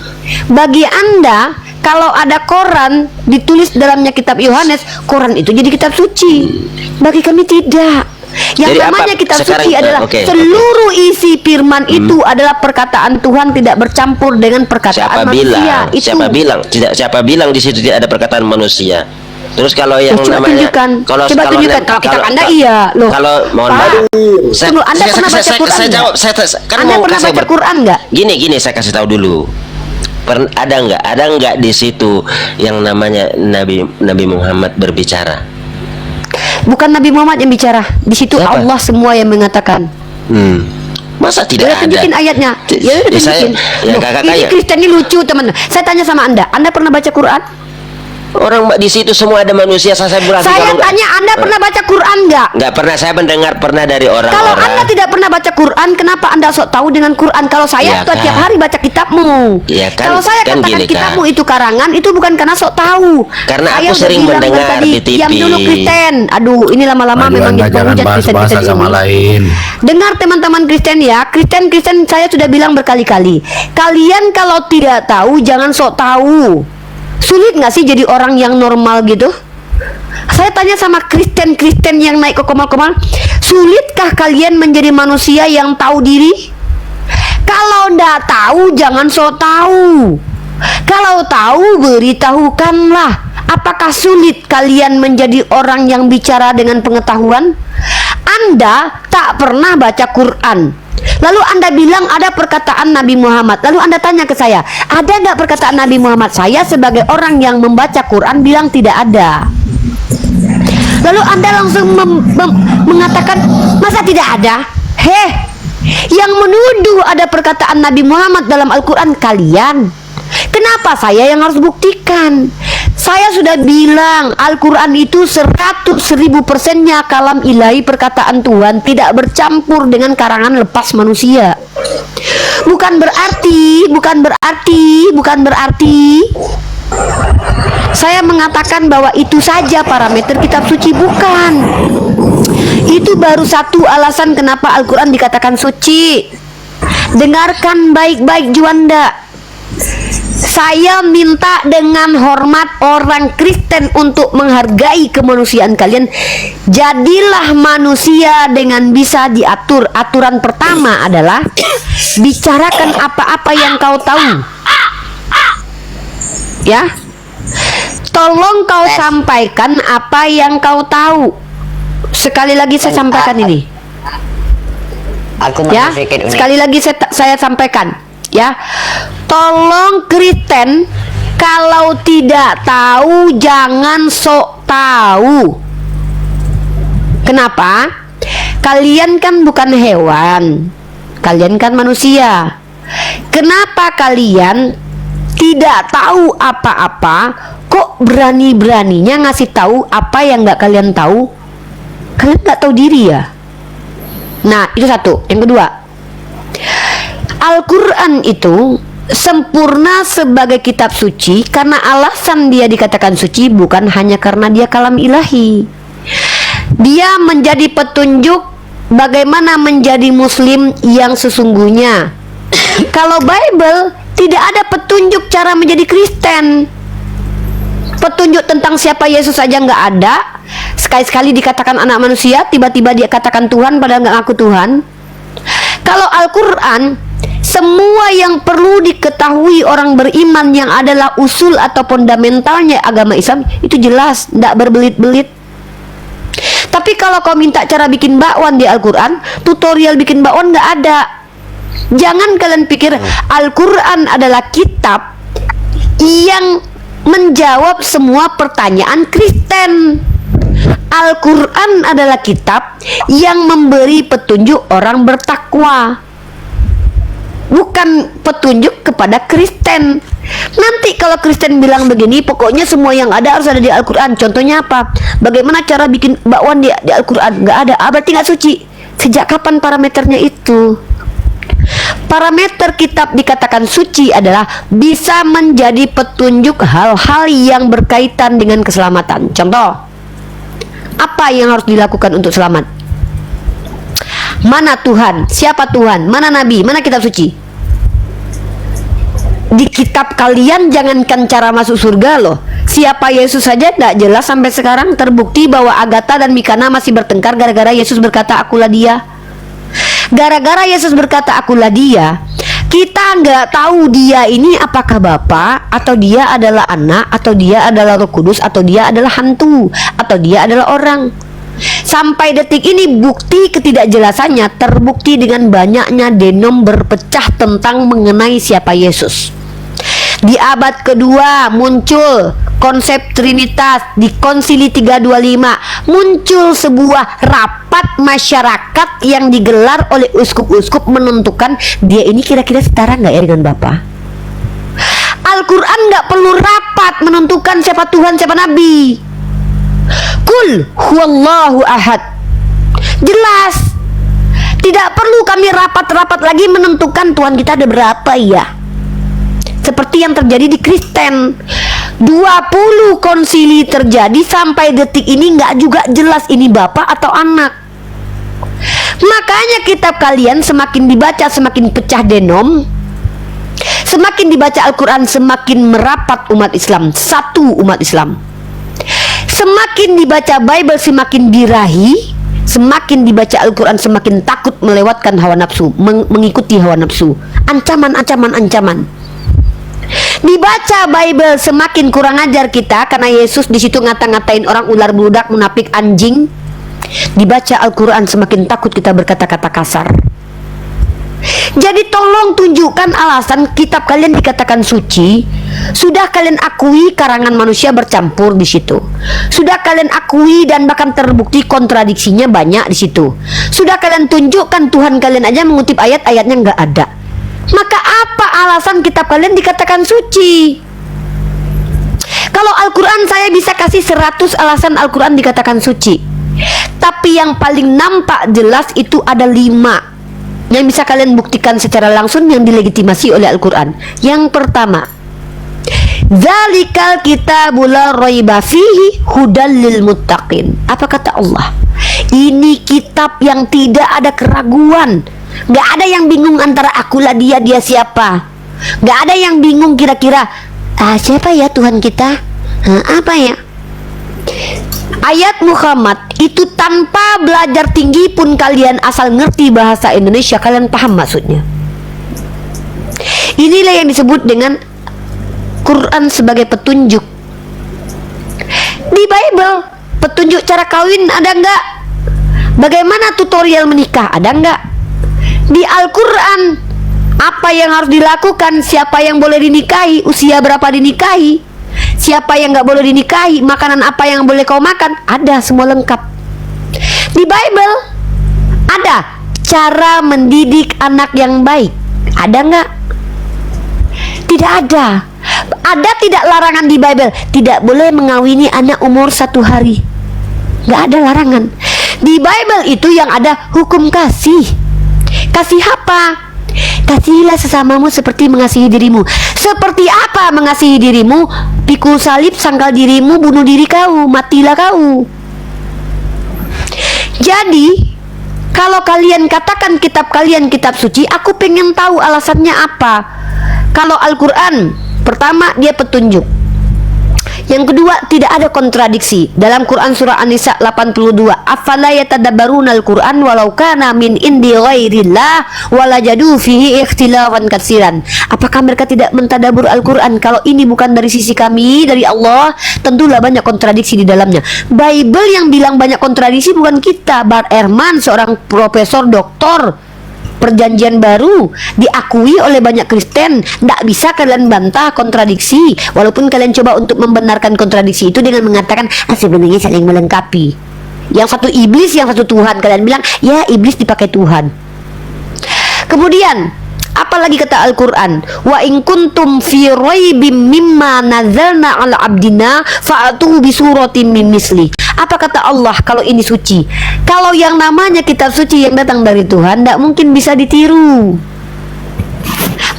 Bagi Anda, kalau ada koran ditulis dalamnya kitab Yohanes, koran itu jadi kitab suci. Bagi kami tidak. Yang Jadi namanya apa? kitab Sekarang, suci adalah seluruh isi firman itu adalah perkataan Tuhan, tidak bercampur dengan perkataan manusia. Siapa bilang di situ tidak ada perkataan manusia? Terus kalau yang coba namanya tunjukkan. Coba tunjukkan. Kalau kitab Anda iya loh. Kalau mohon Pak, maaf, tunggu, Anda pernah baca Quran saya nggak? jawab, kan Anda mau pernah kasih baca Quran nggak? Gini saya kasih tahu dulu. Ada nggak di situ yang namanya Nabi Muhammad berbicara? Bukan Nabi Muhammad yang bicara. Di situ Siapa? Allah semua yang mengatakan. Masa tidak Udah ada? tunjukin ayatnya. Ya udah tunjukin. Loh, kakak ini kayak Kristen ini lucu teman. Saya tanya sama Anda pernah baca Quran? orang di situ semua ada manusia. Saya bilang Saya tanya Anda pernah baca Quran nggak? nggak pernah. Saya mendengar pernah dari orang-orang. Kalau Anda tidak pernah baca Quran, kenapa Anda sok tahu dengan Quran? Kalau saya Ya, tiap Kak. hari baca kitabmu. Ya, kan- Kalau saya kan katakan gini, kitabmu Kak. itu karangan, itu bukan karena sok tahu. Karena Saya aku udah sering bilang mendengar tadi, di TV. diam dulu Kristen. Aduh, ini lama-lama Maju memang Anda jadi jangan penghujat bahas-bahas Kristen-Kristen sama ini. lain. Dengar teman-teman Kristen ya, Kristen saya sudah bilang berkali-kali. Kalian kalau tidak tahu jangan sok tahu. Sulit nggak sih jadi orang yang normal gitu? Saya tanya sama Kristen yang naik ke komal-komal, sulitkah kalian menjadi manusia yang tahu diri? Kalau ndak tahu jangan sok tahu. Kalau tahu beritahukanlah. Apakah sulit kalian menjadi orang yang bicara dengan pengetahuan? Anda tak pernah baca Quran. Lalu Anda bilang ada perkataan Nabi Muhammad. Lalu Anda tanya ke saya, ada nggak perkataan Nabi Muhammad? Saya sebagai orang yang membaca Quran bilang tidak ada. Lalu Anda langsung mengatakan, masa tidak ada? Yang menuduh ada perkataan Nabi Muhammad dalam Al-Quran kalian. Kenapa saya yang harus buktikan? Saya sudah bilang Al-Quran itu 100.000%-nya kalam ilahi, perkataan Tuhan, tidak bercampur dengan karangan lepas manusia. Bukan berarti saya mengatakan bahwa itu saja parameter kitab suci, bukan. Itu baru satu alasan kenapa Al-Quran dikatakan suci. Dengarkan baik-baik Juanda. Saya minta dengan hormat orang Kristen untuk menghargai kemanusiaan kalian. Jadilah manusia dengan bisa diatur. Aturan pertama adalah bicarakan apa-apa yang kau tahu. Ya, tolong kau sampaikan apa yang kau tahu. Sekali lagi saya sampaikan ini. Ya, sekali lagi saya sampaikan. Ya, tolong Kristen, kalau tidak tahu jangan sok tahu. Kenapa? Kalian kan bukan hewan, kalian kan manusia. Kenapa kalian tidak tahu apa-apa, kok berani-beraninya ngasih tahu apa yang nggak kalian tahu? Kalian nggak tahu diri ya? Nah, itu satu. Yang kedua, Al-Quran itu sempurna sebagai kitab suci karena alasan dia dikatakan suci bukan hanya karena dia kalam ilahi. Dia menjadi petunjuk bagaimana menjadi muslim yang sesungguhnya. Kalau Bible tidak ada petunjuk cara menjadi Kristen. Petunjuk tentang siapa Yesus saja nggak ada. Sekali-sekali dikatakan anak manusia, tiba-tiba dia katakan Tuhan padahal nggak ngaku Tuhan. Kalau Al-Quran, semua yang perlu diketahui orang beriman yang adalah usul atau fundamentalnya agama Islam itu jelas, nggak berbelit-belit. Tapi kalau kau minta cara bikin bakwan di Al-Quran, tutorial bikin bakwan nggak ada. Jangan kalian pikir Al-Quran adalah kitab yang menjawab semua pertanyaan Kristen. Al-Quran adalah kitab yang memberi petunjuk orang bertakwa, bukan petunjuk kepada Kristen. Nanti kalau Kristen bilang begini, pokoknya semua yang ada harus ada di Al-Quran. Contohnya apa? Bagaimana cara bikin bakwan di Al-Quran? Nggak ada. Berarti nggak suci. Sejak kapan parameternya itu? Parameter kitab dikatakan suci adalah bisa menjadi petunjuk hal-hal yang berkaitan dengan keselamatan. Contoh, apa yang harus dilakukan untuk selamat? Mana Tuhan? Siapa Tuhan? Mana Nabi? Mana kitab suci? Di kitab kalian jangankan cara masuk surga loh, siapa Yesus saja tidak jelas sampai sekarang. Terbukti bahwa Agatha dan Mikana masih bertengkar gara-gara Yesus berkata akulah dia. Gara-gara Yesus berkata akulah dia, kita nggak tahu dia ini apakah Bapa, atau dia adalah anak, atau dia adalah Roh Kudus, atau dia adalah hantu, atau dia adalah orang. Sampai detik ini bukti ketidakjelasannya terbukti dengan banyaknya denom berpecah tentang mengenai siapa Yesus. Di abad kedua muncul konsep Trinitas. Di Konsili 325 muncul sebuah rapat masyarakat yang digelar oleh uskup-uskup menentukan dia ini kira-kira setara nggak ya dengan Bapa. Al-Quran nggak perlu rapat menentukan siapa Tuhan, siapa Nabi. Kul huwallahu ahad, jelas. Tidak perlu kami rapat-rapat lagi menentukan Tuhan kita ada berapa ya, seperti yang terjadi di Kristen. 20 konsili terjadi sampai detik ini nggak juga jelas ini bapak atau anak. Makanya kitab kalian semakin dibaca semakin pecah denom. Semakin dibaca Al-Quran semakin merapat umat Islam, satu umat Islam. Semakin dibaca Bible semakin birahi. Semakin dibaca Al-Quran semakin takut melewatkan hawa nafsu, mengikuti hawa nafsu. Ancaman. Dibaca Bible semakin kurang ajar kita karena Yesus di situ ngata-ngatain orang ular bludak, munafik, anjing. dibaca Al-Quran semakin takut kita berkata-kata kasar. Jadi tolong tunjukkan alasan kitab kalian dikatakan suci. Sudah kalian akui karangan manusia bercampur di situ. Sudah kalian akui dan bahkan terbukti kontradiksinya banyak di situ. Sudah kalian tunjukkan Tuhan kalian aja mengutip ayat-ayatnya nggak ada. Maka apa alasan kitab kalian dikatakan suci? Kalau Al-Quran saya bisa kasih 100 alasan Al-Quran dikatakan suci. Tapi yang paling nampak jelas itu ada 5 yang bisa kalian buktikan secara langsung yang dilegitimasi oleh Al-Quran. Yang pertama, Zalikal kitabul la raiba fihi hudal lil muttaqin. Apa kata Allah? Ini kitab yang tidak ada keraguan. Gak ada yang bingung antara akulah dia siapa. Gak ada yang bingung kira-kira siapa ya Tuhan kita? Apa ya? Ayat Muhammad itu tanpa belajar tinggi pun kalian asal ngerti bahasa Indonesia kalian paham maksudnya. Inilah yang disebut dengan Quran sebagai petunjuk. Di Bible petunjuk cara kawin ada enggak? Bagaimana tutorial menikah ada enggak? Di Al-Quran apa yang harus dilakukan, siapa yang boleh dinikahi, usia berapa dinikahi, siapa yang nggak boleh dinikahi, makanan apa yang boleh kau makan, ada semua lengkap. Di Bible ada cara mendidik anak yang baik, ada nggak? Tidak ada. Ada tidak larangan di Bible? Tidak boleh mengawini anak umur 1 hari. Nggak ada larangan. Di Bible itu yang ada hukum kasih. Kasih apa? Kasihilah sesamamu seperti mengasihi dirimu. Seperti apa mengasihi dirimu? Pikul salib, sangkal dirimu, bunuh diri kau, matilah kau. Jadi kalau kalian katakan kitab kalian kitab suci, aku pengen tahu alasannya apa. Kalau Al-Quran, pertama dia petunjuk. Yang kedua, tidak ada kontradiksi. Dalam Quran surah An-Nisa 82, afala yatadabbaruna al-Quran walau kana min indi ghairillah walajadu fihi ikhtilafan katsiran. Apakah mereka tidak mentadabur Al-Quran? Kalau ini bukan dari sisi kami, dari Allah, tentulah banyak kontradiksi di dalamnya. Bible yang bilang banyak kontradiksi bukan kita. Bart Ehrman, seorang profesor doktor Perjanjian Baru, diakui oleh banyak Kristen. Tidak bisa kalian bantah kontradiksi, walaupun kalian coba untuk membenarkan kontradiksi itu dengan mengatakan sebenarnya saling melengkapi. Yang satu iblis, yang satu Tuhan. Kalian bilang ya iblis dipakai Tuhan. Kemudian apalagi kata Al-Quran, wa in kuntum fi raibim mimma nazzalna ala abdina fa'atu bi suratin min misli. Apa kata Allah kalau ini suci? Kalau yang namanya kitab suci yang datang dari Tuhan, tidak mungkin bisa ditiru.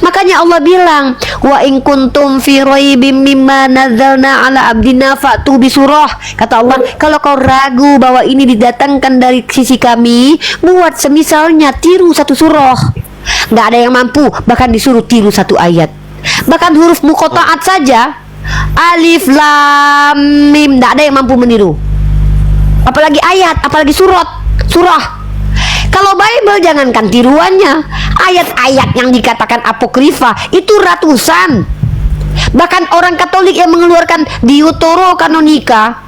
Makanya Allah bilang, wa in kuntum fi raibim mimma nazzalna ala abdina fa'tu bi surah. Kata Allah, kalau kau ragu bahwa ini didatangkan dari sisi kami, buat semisalnya tiru 1 surah. Nggak ada yang mampu bahkan disuruh tiru 1 ayat. Bahkan huruf muqatta'at saja, alif lam mim, nggak ada yang mampu meniru. Apalagi ayat, apalagi surah. Kalau Bible jangankan tiruannya, ayat-ayat yang dikatakan apokrifa itu ratusan. Bahkan orang Katolik yang mengeluarkan Deuterokanonika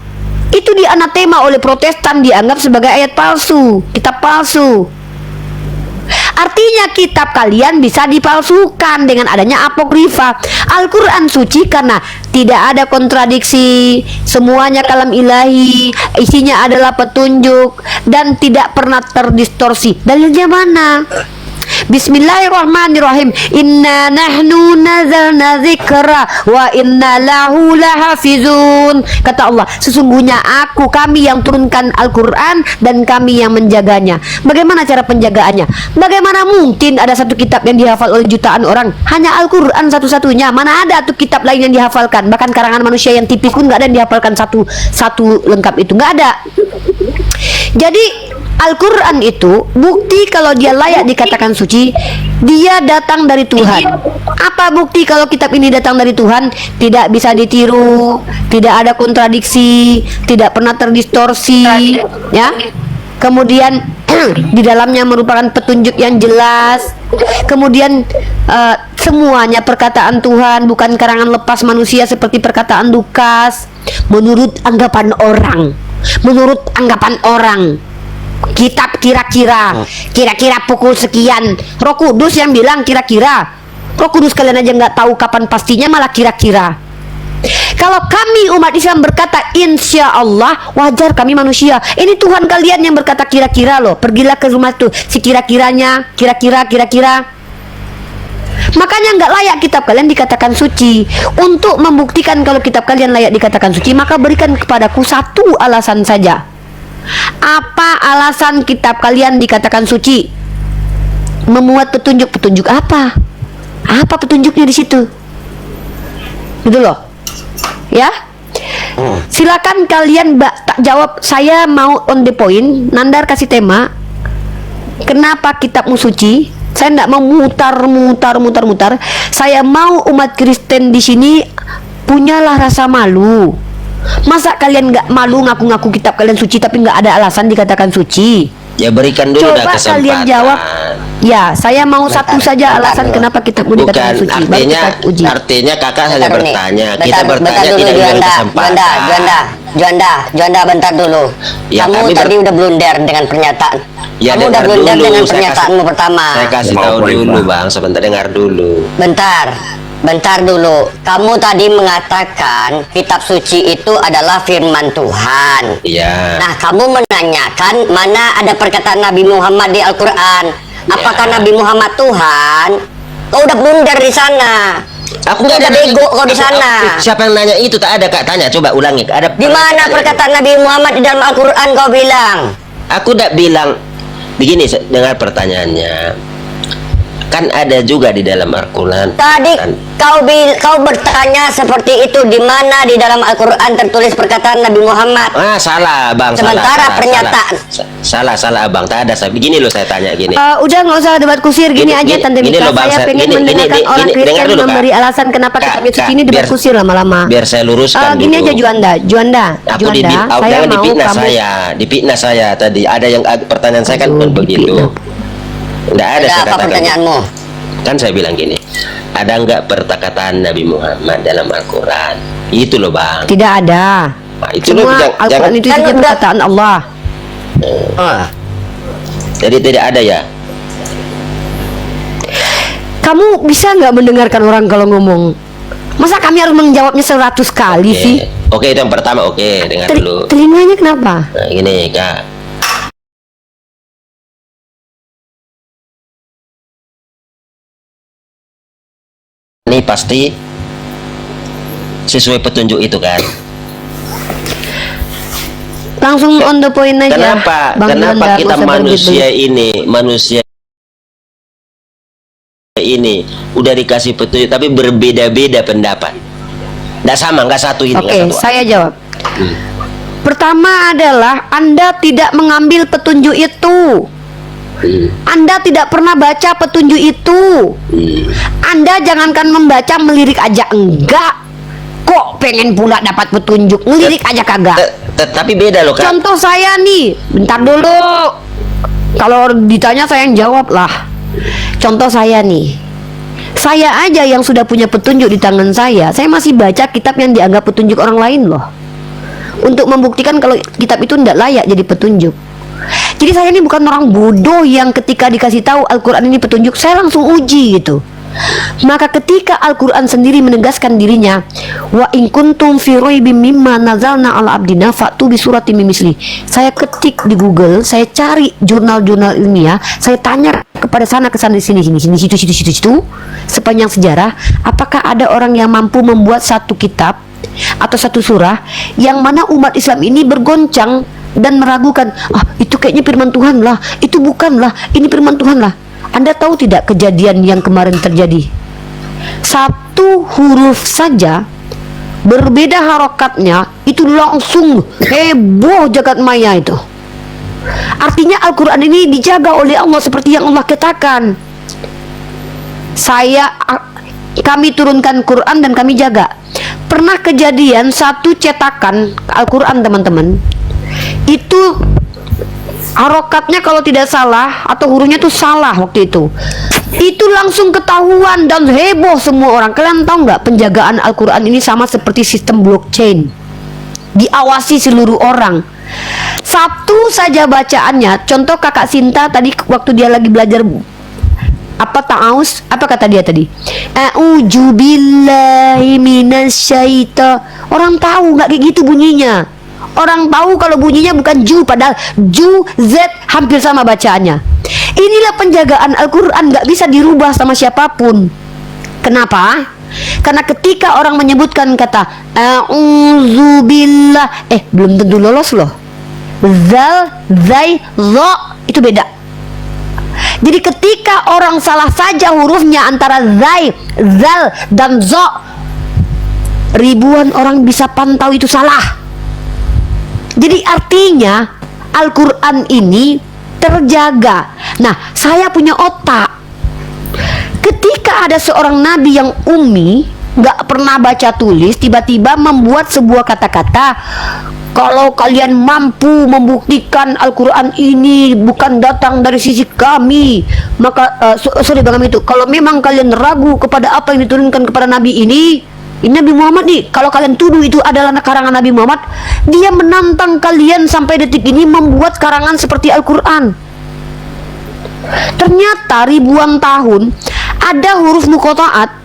itu dianatema oleh Protestan, dianggap sebagai ayat palsu, kitab palsu. Artinya kitab kalian bisa dipalsukan dengan adanya apokrifa. Al-Quran suci karena tidak ada kontradiksi, semuanya kalam ilahi, isinya adalah petunjuk dan tidak pernah terdistorsi. Dalilnya mana? Bismillahirrahmanirrahim. Inna nahnu nazalna dzikra wa inna lahu lahafizun. Kata Allah, sesungguhnya kami yang turunkan Al-Quran dan kami yang menjaganya. Bagaimana cara penjagaannya? Bagaimana mungkin ada satu kitab yang dihafal oleh jutaan orang? Hanya Al-Quran satu-satunya. Mana ada tuh kitab lain yang dihafalkan? Bahkan karangan manusia yang tipis pun nggak ada yang dihafalkan satu lengkap itu, nggak ada. Jadi Al-Quran itu bukti kalau dia layak dikatakan suci, dia datang dari Tuhan. Apa bukti kalau kitab ini datang dari Tuhan? Tidak bisa ditiru, tidak ada kontradiksi, tidak pernah terdistorsi, ya. Kemudian di dalamnya merupakan petunjuk yang jelas. Kemudian semuanya perkataan Tuhan, bukan karangan lepas manusia seperti perkataan Lukas menurut anggapan orang. kitab kira-kira pukul sekian. Roh Kudus yang bilang kira-kira. Roh Kudus kalian aja nggak tahu kapan pastinya, malah kira-kira. Kalau kami umat Islam berkata insya Allah, wajar, kami manusia. Ini Tuhan kalian yang berkata kira-kira loh. Pergilah ke rumah tuh si kira-kiranya, kira-kira. Makanya nggak layak kitab kalian dikatakan suci. Untuk membuktikan kalau kitab kalian layak dikatakan suci, maka berikan kepadaku satu alasan saja. Apa alasan kitab kalian dikatakan suci? Memuat petunjuk apa? Apa petunjuknya di situ? Gitu loh. Ya, silakan kalian tak jawab. Saya mau on the point. Nandar kasih tema. Kenapa kitabmu suci? Saya tidak mau mutar. Saya mau umat Kristen di sini punyalah rasa malu. Masa kalian nggak malu ngaku-ngaku kitab kalian suci tapi nggak ada alasan dikatakan suci? Ya berikan dulu Coba kesempatan. kalian jawab. Ya, saya mau satu saja alasan kenapa kitabmu dikatakan Bukan, suci. Baru kita uji. artinya kakak hanya Bentar nih. bertanya. Bentar- Kita bentar bertanya dulu, tidak diberi Juanda, kesempatan. Juanda, bentar dulu. Ya, Kamu kami tadi udah blunder dengan pernyataan. Ya, Kamu udah dengar blunder dulu, dengan saya pernyataanmu pertama. Saya kasih Mau tahu poin, dulu Bang. bang, sebentar dengar dulu. Bentar dulu. Kamu tadi mengatakan kitab suci itu adalah firman Tuhan. Iya. Nah, kamu menanyakan mana ada perkataan Nabi Muhammad di Al-Quran. Apakah Nabi Muhammad Tuhan? Kau udah blunder di sana. Aku udah nggak bego kau di Aku- sana. Siapa yang nanya itu? Tak ada kak, tanya coba ulangi. Ada Di mana perkataan Nabi Muhammad di dalam Al-Quran kau bilang? Aku tidak bilang begini. Dengar pertanyaannya. Kan ada juga di dalam Al-Quran. Tadi Kan- kau bertanya seperti itu, di mana di dalam Al-Quran tertulis perkataan Nabi Muhammad? salah bang. Sementara pernyataan. Salah abang. Tak ada. Begini loh saya tanya gini. Udah nggak usah debat kusir gini aja Tante gini Mika. loh, Bang, Saya pengen mendengarkan orang dengar Kristen dulu, Kak. memberi alasan kenapa Kak, kitabnya suci Kak, ini debat biar- kusir lama-lama. Biar saya luruskan Gini dulu. aja Juanda, Aku saya jangan mau dipitnah kamu dipitnah saya tadi. Ada yang pertanyaan saya kan Aduh, bukan begitu. dipitnah. Enggak ada Ada saya apa katakan. pertanyaanmu? Kan saya bilang gini. Ada enggak perkataan Nabi Muhammad dalam Al-Qur'an? Itu loh, Bang. Tidak ada. Nah, itu loh, Semua jangan- Al-Quran itu Kan saja udah- perkataan Allah. Jadi tidak ada ya. Kamu bisa nggak mendengarkan orang kalau ngomong? Masa kami harus menjawabnya 100 kali sih? Oke, itu yang pertama. Oke, dengar dulu. Telinganya kenapa? Nah, gini, Kak. Ini pasti sesuai petunjuk itu kan. Langsung on the point aja. Kenapa? Bang Kenapa Juanda, kita nggak usah manusia ini udah dikasih petunjuk tapi berbeda-beda pendapat. Nggak sama, nggak satu ini. Oke, nggak satu. saya jawab. Pertama adalah Anda tidak mengambil petunjuk itu. Anda tidak pernah baca petunjuk itu. Anda jangankan membaca, melirik aja enggak. Kok pengen pula dapat petunjuk, ngelirik aja kagak. Tapi beda loh, Kak. Contoh saya nih, bentar dulu. Kalau ditanya saya yang jawab lah. Contoh saya nih, saya aja yang sudah punya petunjuk di tangan saya masih baca kitab yang dianggap petunjuk orang lain loh. Untuk membuktikan kalau kitab itu tidak layak jadi petunjuk. Jadi saya ini bukan orang bodoh yang ketika dikasih tahu Al-Quran ini petunjuk, saya langsung uji gitu. Maka ketika Al-Quran sendiri menegaskan dirinya, wa in kuntum fi raibim mimma nazalna ala abdina fa'tu bi suratin min misli. Saya ketik di Google, saya cari jurnal-jurnal ilmiah, saya tanya kepada sana ke sana sini situ sepanjang sejarah, apakah ada orang yang mampu membuat satu kitab atau satu surah yang mana umat Islam ini bergoncang dan meragukan, itu kayaknya firman Tuhan lah, itu bukanlah, ini firman Tuhan lah. Anda tahu tidak kejadian yang kemarin terjadi? Satu huruf saja berbeda harokatnya, itu langsung heboh jagat maya itu. Artinya Al-Quran ini dijaga oleh Allah seperti yang Allah katakan. Kami turunkan Quran dan kami jaga. Pernah kejadian satu cetakan Al-Quran teman-teman, itu harokatnya kalau tidak salah atau hurufnya tuh salah waktu itu langsung ketahuan dan heboh semua orang. Kalian tahu nggak, penjagaan Al-Quran ini sama seperti sistem blockchain, diawasi seluruh orang. Satu saja bacaannya. Contoh kakak Sinta tadi waktu dia lagi belajar apa ta'awuz, apa kata dia tadi? A'udzu billahi minasyaiton. Orang tahu nggak kayak gitu bunyinya. Orang tahu kalau bunyinya bukan ju, padahal ju z hampir sama bacaannya. Inilah penjagaan Al-Quran, nggak bisa dirubah sama siapapun. Kenapa? Karena ketika orang menyebutkan kata a'udzubillah, belum tentu lolos loh. Zal, zai, zo itu beda. Jadi ketika orang salah saja hurufnya antara zai, zal, dan zo, ribuan orang bisa pantau itu salah. Jadi artinya Al-Quran ini terjaga. Nah, saya punya otak. Ketika ada seorang nabi yang ummi, gak pernah baca tulis, tiba-tiba membuat sebuah kata-kata, kalau kalian mampu membuktikan Al-Quran ini bukan datang dari sisi kami, maka sorry Bang itu, kalau memang kalian ragu kepada apa yang diturunkan kepada Nabi ini Nabi Muhammad nih, kalau kalian tuduh itu adalah karangan Nabi Muhammad, dia menantang kalian sampai detik ini membuat karangan seperti Al-Quran. Ternyata ribuan tahun ada huruf muqatta'at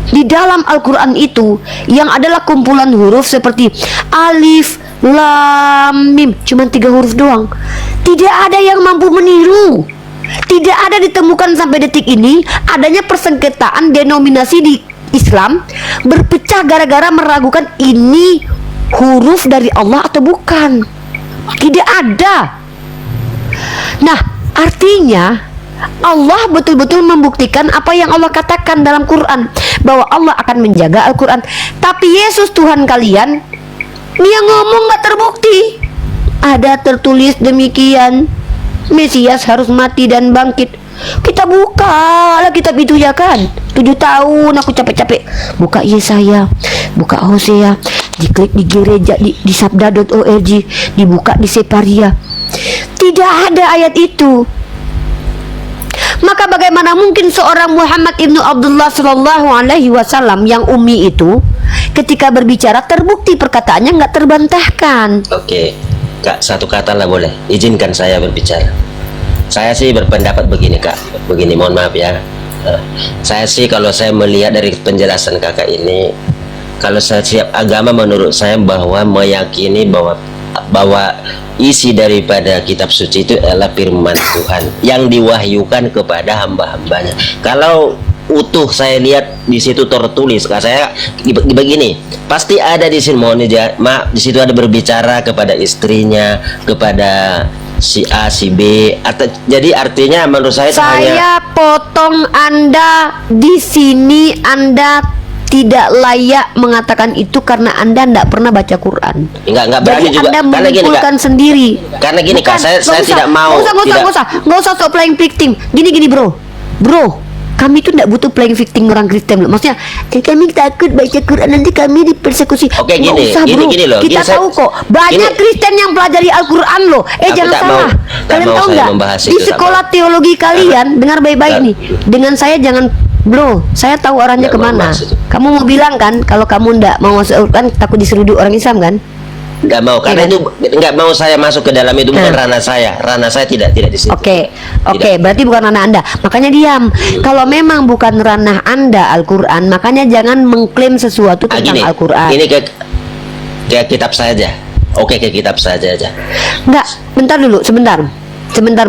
di dalam Al-Quran itu yang adalah kumpulan huruf seperti alif, lam, mim, cuma 3 huruf doang. Tidak ada yang mampu meniru. Tidak ada ditemukan sampai detik ini adanya persengketaan denominasi di Islam berpecah gara-gara meragukan ini huruf dari Allah atau bukan. Tidak ada. Nah, artinya Allah betul-betul membuktikan apa yang Allah katakan dalam Quran, bahwa Allah akan menjaga Al-Quran. Tapi Yesus Tuhan kalian, dia ngomong gak terbukti. Ada tertulis demikian, Mesias harus mati dan bangkit. Kita buka lah kitab itu ya kan. 7 tahun aku capek-capek buka Yesaya, buka Hosea, diklik di gereja, di sabda.org, dibuka di Separia. Tidak ada ayat itu. Maka bagaimana mungkin seorang Muhammad ibnu Abdullah sallallahu alaihi wasallam yang ummi itu ketika berbicara terbukti perkataannya nggak terbantahkan. Oke, Kak, satu kata lah boleh. Izinkan saya berbicara. Saya sih berpendapat begini, Kak. Begini, mohon maaf ya. Saya sih kalau saya melihat dari penjelasan Kakak ini, kalau setiap agama menurut saya bahwa meyakini bahwa isi daripada kitab suci itu adalah firman Tuhan yang diwahyukan kepada hamba-hambanya. Kalau utuh saya lihat di situ tertulis, saya begini, pasti ada di sini, mohon maaf, di situ ada berbicara kepada istrinya, kepada si A, si B, atau jadi artinya menurut saya hanya potong Anda di sini. Anda tidak layak mengatakan itu karena Anda tidak pernah baca Quran. Enggak berani jadi juga. Anda Karena gini, menyimpulkan Kak. sendiri. Karena gini, Kak, saya tidak mau. Nggak usah sok playing victim. Gini bro, kami tuh tidak butuh playing victim orang Kristen. Maksudnya kami takut baca Quran nanti kami dipersekusi. Oke, Nggak gini, usah, bro. gini loh. Kita Gini, tahu kok banyak Kristen yang pelajari Al-Quran loh. Jangan salah. Kalian tahu nggak? Di sekolah teologi kalian, dengar baik-baik nih. Dengan saya jangan, bro, saya tahu arahnya kemana. Kamu mau bilang kan kalau kamu ndak mau masuk Al-Quran takut diseruduk orang Islam kan? Nggak mau, karena Iya, itu nggak mau saya masuk ke dalam itu, bukan ranah saya. Ranah saya tidak di situ. Oke, berarti bukan ranah Anda. Makanya diam. Kalau memang bukan ranah Anda Al-Quran, makanya jangan mengklaim sesuatu tentang Gini, Al-Quran. ini ke kitab saja. Oke, ke kitab saja aja. Enggak, bentar dulu, sebentar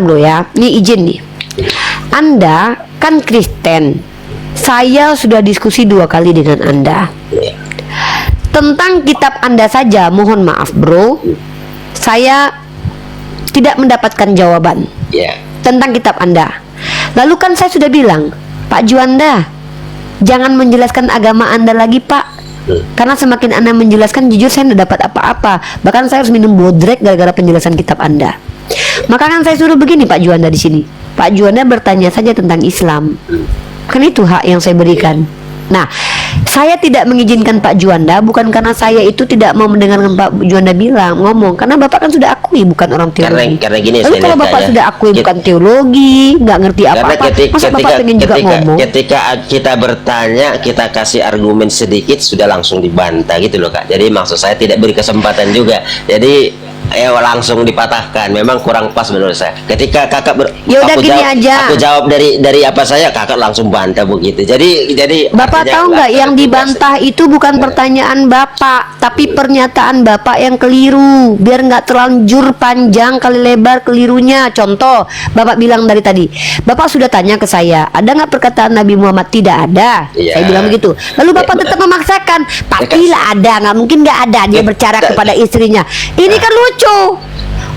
bro ya. Ini izin nih. Anda kan Kristen. Saya sudah diskusi 2 kali dengan Anda. Iya. Tentang kitab Anda saja, mohon maaf bro, saya tidak mendapatkan jawaban tentang kitab Anda. Lalu kan saya sudah bilang, Pak Juanda, jangan menjelaskan agama Anda lagi Pak, karena semakin Anda menjelaskan, jujur saya tidak dapat apa-apa. Bahkan saya harus minum bodrek gara-gara penjelasan kitab Anda. Maka kan saya suruh begini Pak Juanda di sini, Pak Juanda bertanya saja tentang Islam, kan itu hak yang saya berikan. Nah, saya tidak mengizinkan Pak Juanda bukan karena saya itu tidak mau mendengarkan Pak Juanda ngomong, karena Bapak kan sudah akui bukan orang teologi. Karena gini, lalu kalau Bapak sudah akui bukan teologi, nggak ngerti apa-apa, masa Bapak pengen juga ngomong? Ketika kita bertanya, kita kasih argumen sedikit sudah langsung dibantah gitu loh Kak. Jadi maksud saya tidak beri kesempatan juga. Jadi ya langsung dipatahkan. Memang kurang pas menurut saya. Ketika kakak Ya udah gini aja. aku jawab dari apa saya, kakak langsung bantah begitu. Jadi Bapak artinya tahu nggak yang tidak dibantah itu bukan pertanyaan Bapak, tapi pernyataan Bapak yang keliru. Biar nggak terlanjur panjang kali lebar kelirunya. Contoh, Bapak bilang dari tadi, Bapak sudah tanya ke saya, ada nggak perkataan Nabi Muhammad? Tidak ada. Iya. Saya bilang begitu. Lalu Bapak tetap memaksakan, pastilah ada, nggak mungkin nggak ada. Dia bercara kepada istrinya. Ini kan lucu.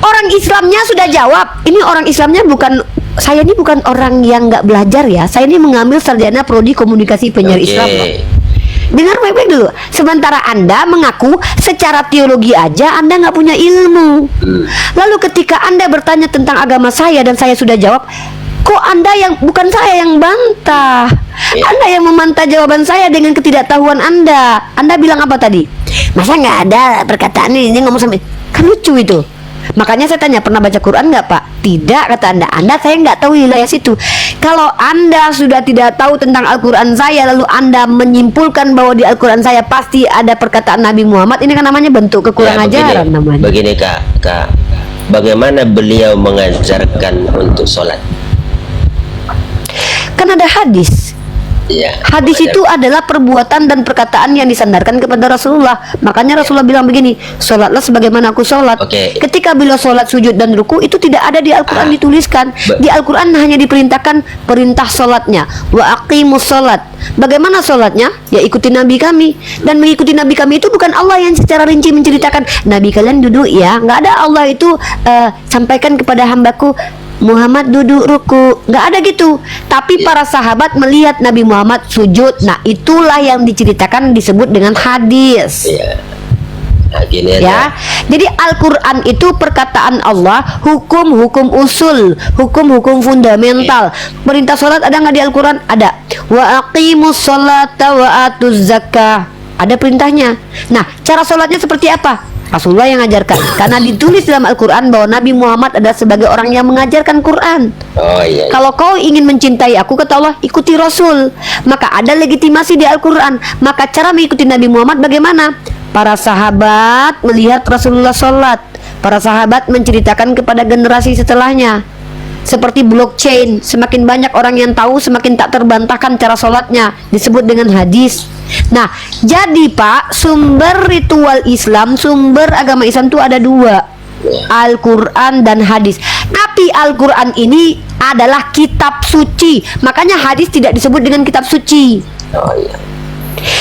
Orang Islamnya sudah jawab. Ini orang Islamnya bukan, saya ini bukan orang yang nggak belajar ya. Saya ini mengambil sarjana prodi komunikasi penyiar Oke. Islam loh. Dengar baik-baik dulu. Sementara Anda mengaku secara teologi aja Anda nggak punya ilmu. Lalu ketika Anda bertanya tentang agama saya dan saya sudah jawab, kok Anda yang, bukan saya yang bantah. Anda yang membantah jawaban saya dengan ketidaktahuan Anda. Anda bilang apa tadi? Masa nggak ada perkataan ini ngomong sampai, kan lucu itu. Makanya saya tanya, pernah baca Quran nggak Pak? Tidak, kata Anda. Saya nggak tahu wilayah situ. Kalau Anda sudah tidak tahu tentang Al-Quran saya, lalu Anda menyimpulkan bahwa di Al-Quran saya pasti ada perkataan Nabi Muhammad, ini kan namanya bentuk kekurang ajaran namanya. Begini kak, bagaimana beliau mengajarkan untuk sholat? Kan ada hadis. Iya. Hadis itu adalah perbuatan dan perkataan yang disandarkan kepada Rasulullah. Makanya Rasulullah bilang begini, sholatlah sebagaimana aku sholat. Oke. Ketika beliau sholat, sujud dan ruku, itu tidak ada di Al-Quran dituliskan. Di Al-Quran hanya diperintahkan perintah sholatnya. Wa aqimus sholat. Bagaimana sholatnya? Ya ikuti Nabi kami. Dan mengikuti Nabi kami itu bukan Allah yang secara rinci menceritakan, Nabi kalian duduk ya. Nggak ada Allah itu sampaikan kepada hambaku, Muhammad duduk ruku, nggak ada gitu. Tapi para sahabat melihat Nabi Muhammad sujud. Nah itulah yang diceritakan, disebut dengan hadis. Iya. Nah, gini Ya, jadi Al-Quran itu perkataan Allah, hukum-hukum usul, hukum-hukum fundamental. Perintah sholat ada nggak di Al-Quran? Ada. Wa aqimus sholata wa atuz zakah. Ada perintahnya. Nah, cara sholatnya seperti apa? Rasulullah yang ngajarkan. Karena ditulis dalam Al-Quran bahwa Nabi Muhammad adalah sebagai orang yang mengajarkan Quran. Oh iya. Kalau kau ingin mencintai aku, kata Allah, ikuti Rasul. Maka ada legitimasi di Al-Quran. Maka cara mengikuti Nabi Muhammad bagaimana? Para sahabat melihat Rasulullah sholat. Para sahabat menceritakan kepada generasi setelahnya. Seperti blockchain, semakin banyak orang yang tahu, semakin tak terbantahkan cara sholatnya. Disebut dengan hadis. Nah, jadi Pak, sumber ritual Islam, sumber agama Islam itu ada dua, Al-Quran dan hadis. Tapi Al-Quran ini adalah kitab suci. Makanya hadis tidak disebut dengan kitab suci. Oh iya.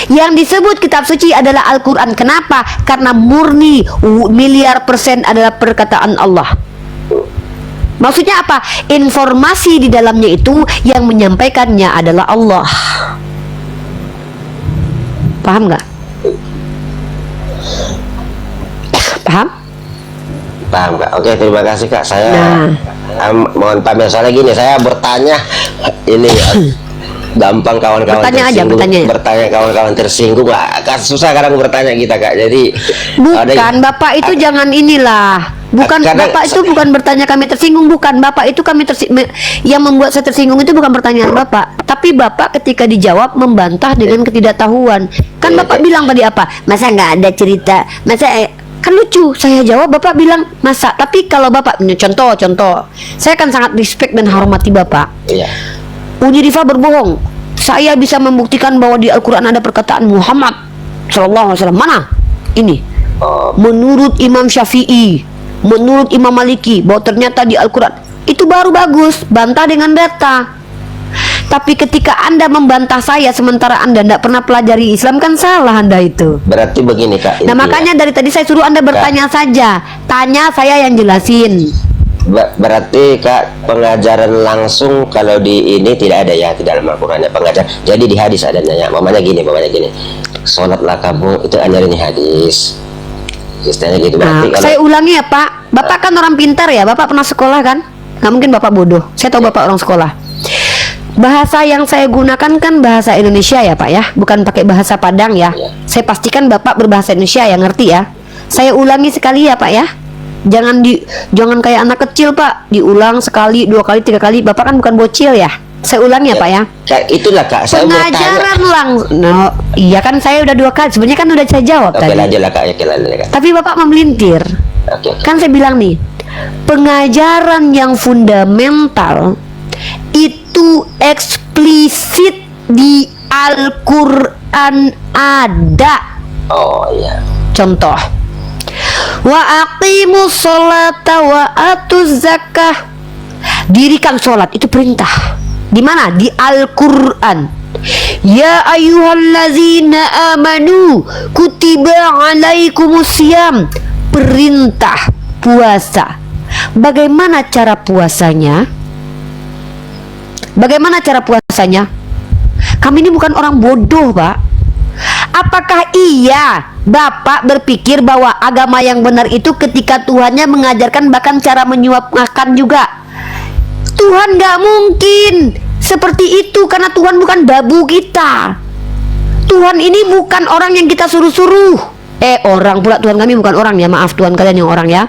Yang disebut kitab suci adalah Al-Quran. Kenapa? Karena murni, miliar persen adalah perkataan Allah. Maksudnya apa? Informasi di dalamnya itu yang menyampaikannya adalah Allah. Paham nggak? Paham? Paham kak. Oke, terima kasih kak. Saya mohon pamit, soalnya gini, saya bertanya ini gampang kawan-kawan Bertanya aja, tersinggung. bertanya. Bertanya kawan-kawan tersinggung kan susah kadang bertanya kita kak. Jadi Bukan, Bapak itu jangan inilah. Bukan, Bapak itu bukan bertanya kami tersinggung, bukan. Bapak itu kami yang membuat saya tersinggung itu bukan pertanyaan Bapak. Tapi Bapak ketika dijawab membantah dengan ketidaktahuan. Kan Bapak bilang tadi apa? Masa nggak ada cerita? Masa kan lucu. Saya jawab, Bapak bilang masa. Tapi kalau Bapak contoh, saya kan sangat respect dan hormati Bapak. iya. Uni Rifa berbohong. Saya bisa membuktikan bahwa di Al-Quran ada perkataan Muhammad Sallallahu Alaihi Wasallam. Mana? Ini. Menurut Imam Syafi'i, menurut Imam Maliki, bahwa ternyata di Al-Quran itu baru bagus. Bantah dengan data. Tapi ketika Anda membantah saya sementara Anda tidak pernah pelajari Islam, kan salah Anda itu. Berarti begini kak. Nah intinya. makanya dari tadi saya suruh Anda bertanya saja. Tanya, saya yang jelasin. Berarti kak, pengajaran langsung kalau di ini tidak ada ya, tidak dalam Al-Quran ya pengajaran. Jadi di hadis adanya ya. Mamanya gini, sholatlah kamu, itu anjurin hadis. Istilahnya gitu. Nah, Berarti kalau saya ulangi ya Pak. Bapak kan orang pintar ya. Bapak pernah sekolah kan? Nggak mungkin Bapak bodoh. Saya tahu Bapak orang sekolah. Bahasa yang saya gunakan kan bahasa Indonesia ya Pak ya, bukan pakai bahasa Padang ya. Saya pastikan Bapak berbahasa Indonesia ya, ngerti ya. Saya ulangi sekali ya Pak ya. Jangan kayak anak kecil Pak, diulang sekali, 2 kali, 3 kali. Bapak kan bukan bocil ya. Saya ulangi ya Pak ya. Kak, itulah kak, saya mau tanya. Pengajaran langsung. No, iya kan saya udah 2 kali. Sebenarnya kan udah saya jawab Oke, tadi. lanjut lah kak, ya, lanjut, kak. Tapi Bapak memelintir. Oke. Kan saya bilang nih, pengajaran yang fundamental itu eksplisit di Al-Quran ada. Oh iya. Contoh, wa aqimus sholata wa atuz zakah. Dirikan sholat itu perintah. Di mana? Di Al-Quran. Ya ayyuhallazina amanu kutiba alaikumusiyam. Perintah puasa. Bagaimana cara puasanya? Bagaimana cara puasanya? Kami ini bukan orang bodoh, Pak. Apakah iya Bapak berpikir bahwa agama yang benar itu ketika Tuhannya mengajarkan bahkan cara menyuap makan juga? Tuhan gak mungkin seperti itu, karena Tuhan bukan babu kita. Tuhan ini bukan orang yang kita suruh-suruh. Orang pula, Tuhan kami bukan orang ya, maaf Tuhan kalian yang orang ya.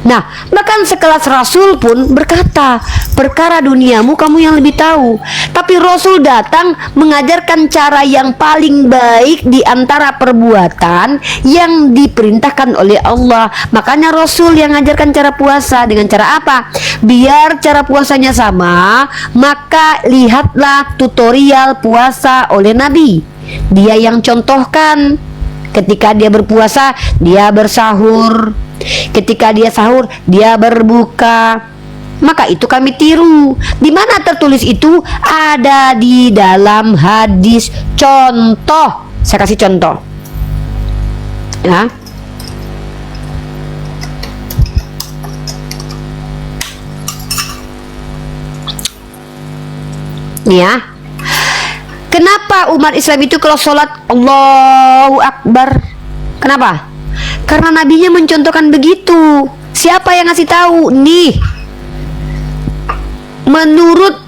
Nah, bahkan sekelas Rasul pun berkata, perkara duniamu kamu yang lebih tahu. Tapi Rasul datang mengajarkan cara yang paling baik di antara perbuatan yang diperintahkan oleh Allah. Makanya Rasul yang mengajarkan cara puasa. Dengan cara apa? Biar cara puasanya sama, maka lihatlah tutorial puasa oleh Nabi. Dia yang contohkan. Ketika dia berpuasa, dia bersahur. Ketika dia sahur, dia berbuka. Maka itu kami tiru. Di mana tertulis itu? Ada di dalam hadis. Contoh, saya kasih contoh ya. Nih ya, kenapa umat Islam itu kalau sholat Allahu Akbar? Kenapa? Karena nabinya mencontohkan begitu. Siapa yang ngasih tahu? Nih, menurut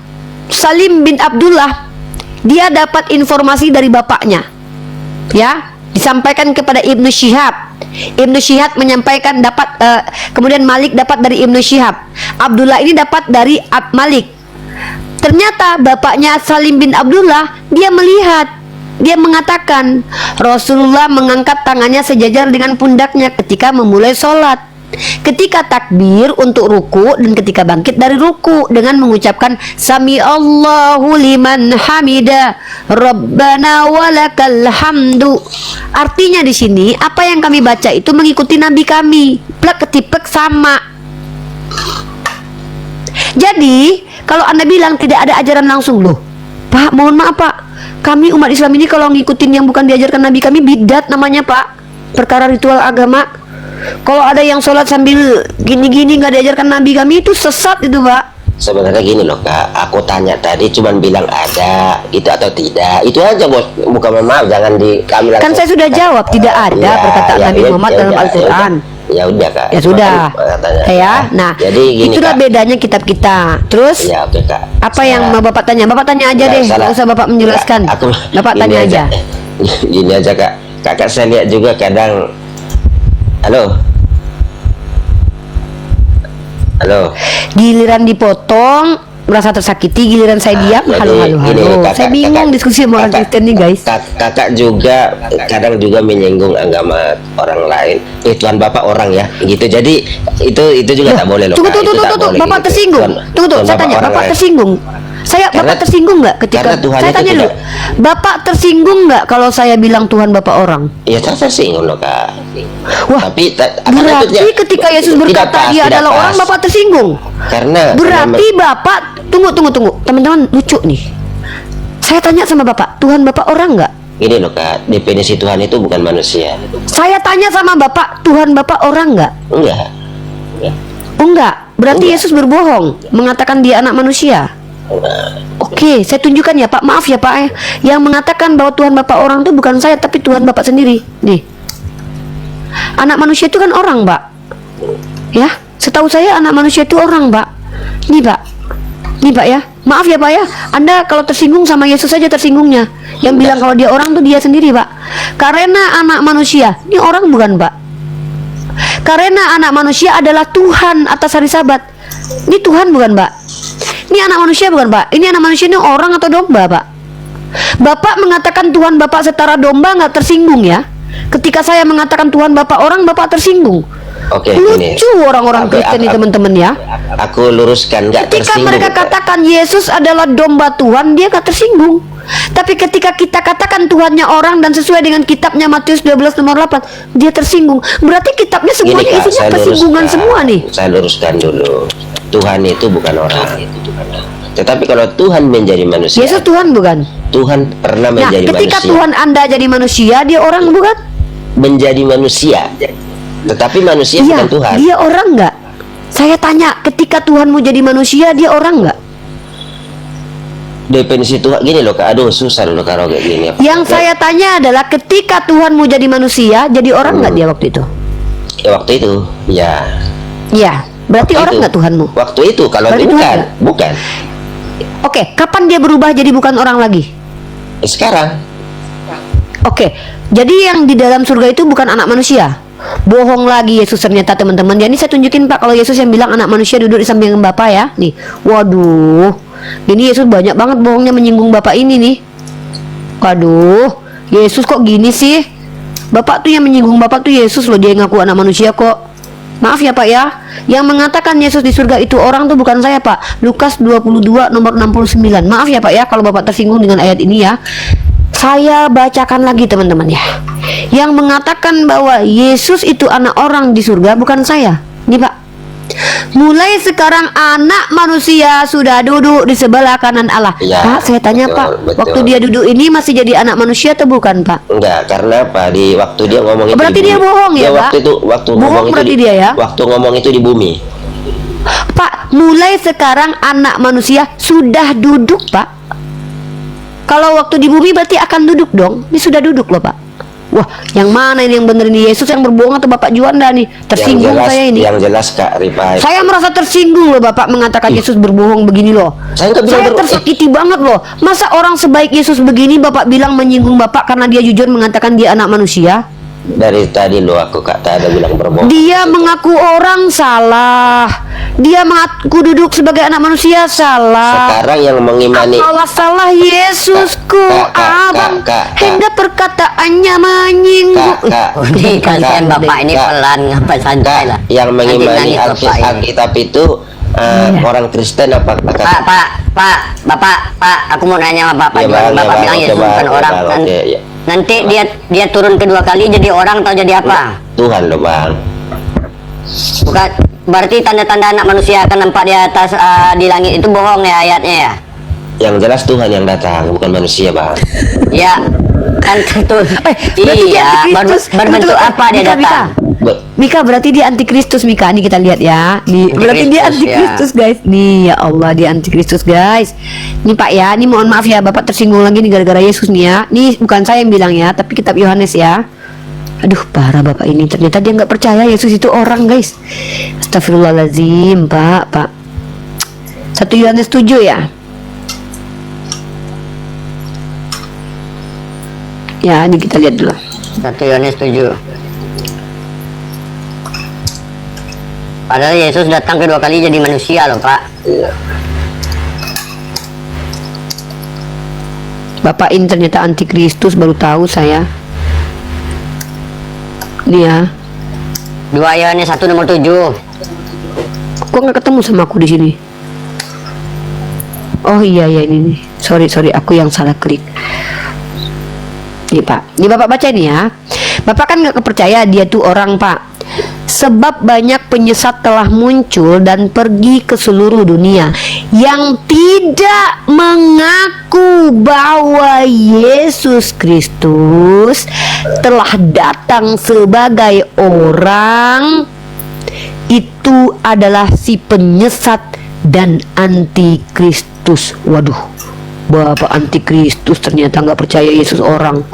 Salim bin Abdullah, dia dapat informasi dari bapaknya. Ya, disampaikan kepada Ibnu Syihab. Ibnu Syihab menyampaikan kemudian Malik dapat dari Ibnu Syihab. Abdullah ini dapat dari Malik. Ternyata bapaknya Salim bin Abdullah, dia melihat, dia mengatakan Rasulullah mengangkat tangannya sejajar dengan pundaknya ketika memulai sholat, ketika takbir untuk ruku, dan ketika bangkit dari ruku dengan mengucapkan Sami Allahu liman hamida Rabbana walakal hamdu. Artinya di sini apa yang kami baca itu mengikuti Nabi kami, plek ketiplek sama. Jadi kalau Anda bilang tidak ada ajaran langsung, loh Pak, mohon maaf Pak, kami umat Islam ini kalau ngikutin yang bukan diajarkan Nabi kami bidat namanya Pak, perkara ritual agama. Kalau ada yang sholat sambil gini-gini nggak diajarkan Nabi kami, itu sesat itu Pak. Sebenarnya gini loh Kak, aku tanya tadi cuman bilang ada gitu atau tidak, itu aja bos. Bukan, maaf, jangan di kami langsung. Kan saya sudah jawab tidak ada perkataan Nabi Muhammad dalam Al-Quran. Ya udah Kak. Ya sudah. Ya. Nah, jadi gini, itulah Kak, bedanya kitab kita. Terus ya oke Kak. apa yang mau Bapak tanya? Bapak tanya aja deh, nggak usah Bapak menjelaskan. Bapak tanya aja. Gini aja Kak. Kakak saya lihat juga kadang. Halo. Halo. Giliran dipotong merasa tersakiti, giliran saya diam Jadi, halo. gini, Kakak, Saya bingung diskusi sama orang Kristen nih guys. Kakak juga kadang juga menyinggung agama orang lain. Tuhan Bapak orang ya, gitu. Jadi itu juga tak boleh loh. Tunggu, Kak. Itu tak boleh Bapak gitu. tersinggung. Tunggu, Tuhan saya tanya, orang Bapak lain. tersinggung? Bapak tersinggung nggak ketika karena Tuhan saya itu tanya dulu, tidak- Bapak tersinggung nggak kalau saya bilang Tuhan Bapak orang? Ya saya tersinggung loh Kak. Wah, Tapi berarti ketika Yesus berkata dia adalah orang, Bapak tersinggung. Karena Berarti Bapak tunggu teman-teman, lucu nih. Saya tanya sama Bapak, Tuhan Bapak orang nggak? gini loh Kak, definisi Tuhan itu bukan manusia. Saya tanya sama Bapak, Tuhan Bapak orang nggak? Enggak. Oh enggak, berarti Enggak. Yesus berbohong mengatakan dia anak manusia. Oke, saya tunjukkan ya Pak, maaf ya Pak, yang mengatakan bahwa Tuhan Bapak orang itu bukan saya tapi Tuhan Bapak sendiri. Nih, anak manusia itu kan orang Pak. Ya, setahu saya anak manusia itu orang Pak. Nih Pak ya, maaf ya Pak ya, Anda kalau tersinggung sama Yesus saja tersinggungnya. Yang bilang kalau dia orang tuh dia sendiri Pak. Karena anak manusia, ini orang bukan Pak. Karena anak manusia adalah Tuhan atas hari Sabat. Ini Tuhan bukan Pak. Ini anak manusia bukan Pak. Ini anak manusia ini orang atau domba Pak. Bapak mengatakan Tuhan Bapak setara domba nggak tersinggung ya. Ketika saya mengatakan Tuhan Bapak orang, Bapak tersinggung. Oke, ini Lucu orang-orang Kristen ini teman-teman ya. aku luruskan, nggak Ketika tersinggung. mereka katakan Yesus adalah domba Tuhan, dia gak tersinggung. Tapi ketika kita katakan Tuhannya orang dan sesuai dengan kitabnya Matius 12 nomor 8, dia tersinggung. Berarti kitabnya Gini, semuanya Kak, isinya saya tersinggungan luruskan. semua nih. Saya luruskan dulu. Tuhan itu bukan orang. Tetapi kalau Tuhan menjadi manusia, Yesus Tuhan bukan? Tuhan pernah Nah, menjadi ketika manusia. Tuhan Anda jadi manusia, dia orang bukan? Menjadi manusia. Tetapi manusia Iya, bukan Tuhan. dia orang nggak? Saya tanya, ketika Tuhanmu jadi manusia, dia orang nggak? Definisi Tuhan gini loh, Kak. Aduh, susah loh kalau kayak gini. Yang saya tanya adalah ketika Tuhanmu jadi manusia, jadi orang nggak dia waktu itu? Ya, waktu itu, ya. Iya, berarti Waktu orang itu. nggak Tuhanmu? Waktu itu, kalau Berarti itu Tuhan bukan, nggak? bukan. Oke, kapan dia berubah jadi bukan orang lagi? Sekarang, Oke, jadi yang di dalam surga itu bukan anak manusia. Bohong lagi Yesus ternyata teman-teman. Jadi saya tunjukin Pak kalau Yesus yang bilang anak manusia duduk di samping Bapa ya. Nih, waduh. Ini Yesus banyak banget bohongnya menyinggung Bapak ini nih. Waduh, Yesus kok gini sih? Bapak tuh yang menyinggung Bapak tuh Yesus loh, dia yang ngaku anak manusia kok. Maaf ya Pak ya. Yang mengatakan Yesus di surga itu orang tuh bukan saya Pak. Lukas 22 nomor 69. Maaf ya Pak ya kalau Bapak tersinggung dengan ayat ini ya. Saya bacakan lagi teman-teman ya. Yang mengatakan bahwa Yesus itu anak orang di surga bukan saya. Nih Pak. Mulai sekarang anak manusia sudah duduk di sebelah kanan Allah. Ya, Pak, saya tanya betul, Pak, betul. waktu dia duduk ini masih jadi anak manusia atau bukan Pak? enggak, karena apa? Di waktu dia ngomong itu Berarti di dia bumi. bohong ya, Pak? Waktu itu, waktu Bohong ngomong itu berarti di, dia ya? Waktu ngomong itu di bumi. Pak, mulai sekarang anak manusia sudah duduk Pak. Kalau waktu di bumi berarti akan duduk dong. Ini sudah duduk loh Pak. Wah, yang mana ini yang benar ini? Yesus yang berbohong atau Bapak Juanda nih? Tersinggung yang jelas, saya ini. Yang jelas Kak Rifai. Saya merasa tersinggung loh Bapak mengatakan Yesus berbohong begini loh. Saya nggak bilang Saya tersakiti banget loh. Masa orang sebaik Yesus begini Bapak bilang menyinggung Bapak karena dia jujur mengatakan dia anak manusia? Dari tadi lo aku Kak tak ada bilang berbohong. Dia mengaku orang salah. Dia mengaku duduk sebagai anak manusia salah. Sekarang yang mengimani Apalah salah Yesusku, Abang. Kak. Hingga perkataannya menyinggung. Kak. Ini kalian Bapak ini Kak. pelan, ngapa santai lah. yang mengimani Nanti nangis Bapak ini. Alkitab itu orang Kristen apa Kak? Pak, aku mau nanya sama Bapak. Ya, Bang, Bapak ya, Bang, bilang oke, Yesus Bang, bukan oke, orang. Bang, oke, ya. Nanti dia turun kedua kali jadi orang atau jadi apa? Tuhan loh Bang. Bukan, berarti tanda-tanda anak manusia akan nampak di atas di langit itu bohong ya ayatnya ya? Yang jelas Tuhan yang datang bukan manusia Bang. Ya, kan tentu. Berarti dia Iya, antikristus. berbentuk Betul, apa dia Mika, datang? Mika berarti dia antikristus Mika. Nih kita lihat ya. Nih, berarti dia Antikristus, antikristus guys. Nih ya Allah dia antikristus guys. Nih Pak ya, nih mohon maaf ya Bapak tersinggung lagi nih gara-gara Yesus nih ya. Nih bukan saya yang bilang ya, tapi kitab Yohanes ya. Aduh parah Bapak ini, ternyata dia nggak percaya Yesus itu orang guys. Astagfirullahaladzim Pak. 1 Yohanes 7 ya. Ya ini kita lihat dulu. 1 Yohanes 7. Padahal Yesus datang kedua kali jadi manusia loh Pak. Bapak ini ternyata antikristus, baru tahu saya. Ini ya. 2 Yohanes 1 nomor 7. Kok nggak ketemu sama aku di sini? Oh iya ini nih. Sorry aku yang salah klik. Nih Pak, ini Bapak baca ini ya. Bapak kan nggak kepercaya dia tuh orang Pak. Sebab banyak penyesat telah muncul dan pergi ke seluruh dunia yang tidak mengaku bahwa Yesus Kristus telah datang sebagai orang. Itu adalah si penyesat dan antikristus. Waduh, Bapak antikristus ternyata nggak percaya Yesus orang.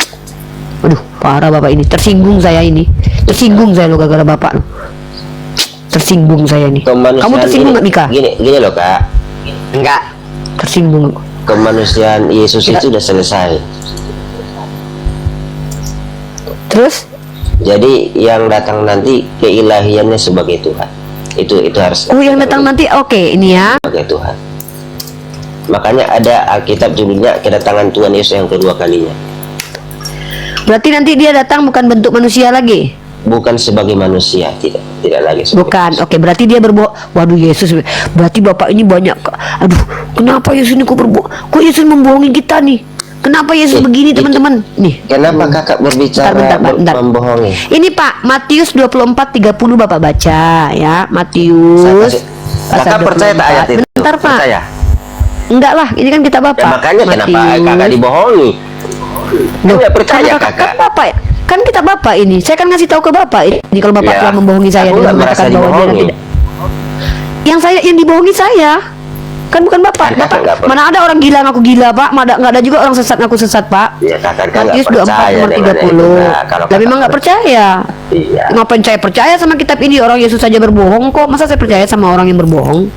Waduh, parah Bapak ini. Tersinggung saya ini. Tersinggung saya lo gara-gara Bapak lo. Tersinggung saya nih. Kamu tersinggung nggak Mika? Gini loh Kak. Enggak. Tersinggung. Kemanusiaan Yesus itu udah selesai. Terus? Jadi yang datang nanti keilahiannya sebagai Tuhan. Itu harus. Oh yang datang nanti oke ini ya. Sebagai Tuhan. Makanya ada Alkitab judulnya kedatangan Tuhan Yesus yang kedua kalinya. Berarti nanti dia datang bukan bentuk manusia lagi. bukan sebagai manusia, tidak lagi sebagai Bukan. manusia. Oke, berarti dia berbohong. Waduh, Yesus. Berarti Bapak ini banyak. Aduh, kenapa Yesus ini kok berbohong? Kok Yesus membohongi kita nih? Kenapa Yesus begini, teman-teman? Nih. Kenapa kakak berbicara Bentar. membohongi? Ini Pak, Matius 24:30 Bapak baca ya. Matius. Kakak percaya tak ayat itu? Bentar, Pak. Percaya? Enggak lah, ini kan kita Bapak. Ya, makanya kenapa kakak dibohongi? Loh, Tidak percaya karena kakak. Kan Bapak, kan kita Bapak ini. Saya kan ngasih tahu ke Bapak ini kalau Bapak Ya, telah membohongi saya aku dengan nggak merasa mengatakan bahwa dia dibohongi. tidak. Yang dibohongi saya. Kan bukan Bapak. Kan kakak nggak Bapak mana ada orang gila ngaku gila, Pak? Nggak ada juga orang sesat ngaku sesat, Pak. Ya kakak kan nggak Matius 24 percaya nomor dengan 30. itu. Nah, kalau Tapi kakak memang nggak percaya. Iya. Ngapain saya percaya sama kitab ini? Orang Yesus saja berbohong kok. Masa saya percaya sama orang yang berbohong?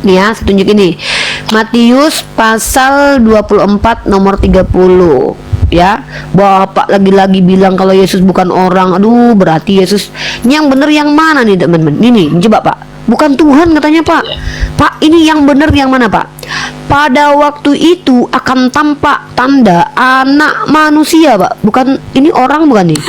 Nih ya, saya tunjuk ini. Matius pasal 24 nomor 30. Ya, Bapak lagi-lagi bilang kalau Yesus bukan orang. Aduh, berarti Yesus yang benar yang mana nih, teman-teman? Ini coba Pak. Bukan Tuhan katanya Pak. Pak, ini yang benar yang mana Pak? Pada waktu itu akan tampak tanda anak manusia Pak. Bukan, ini orang bukan nih?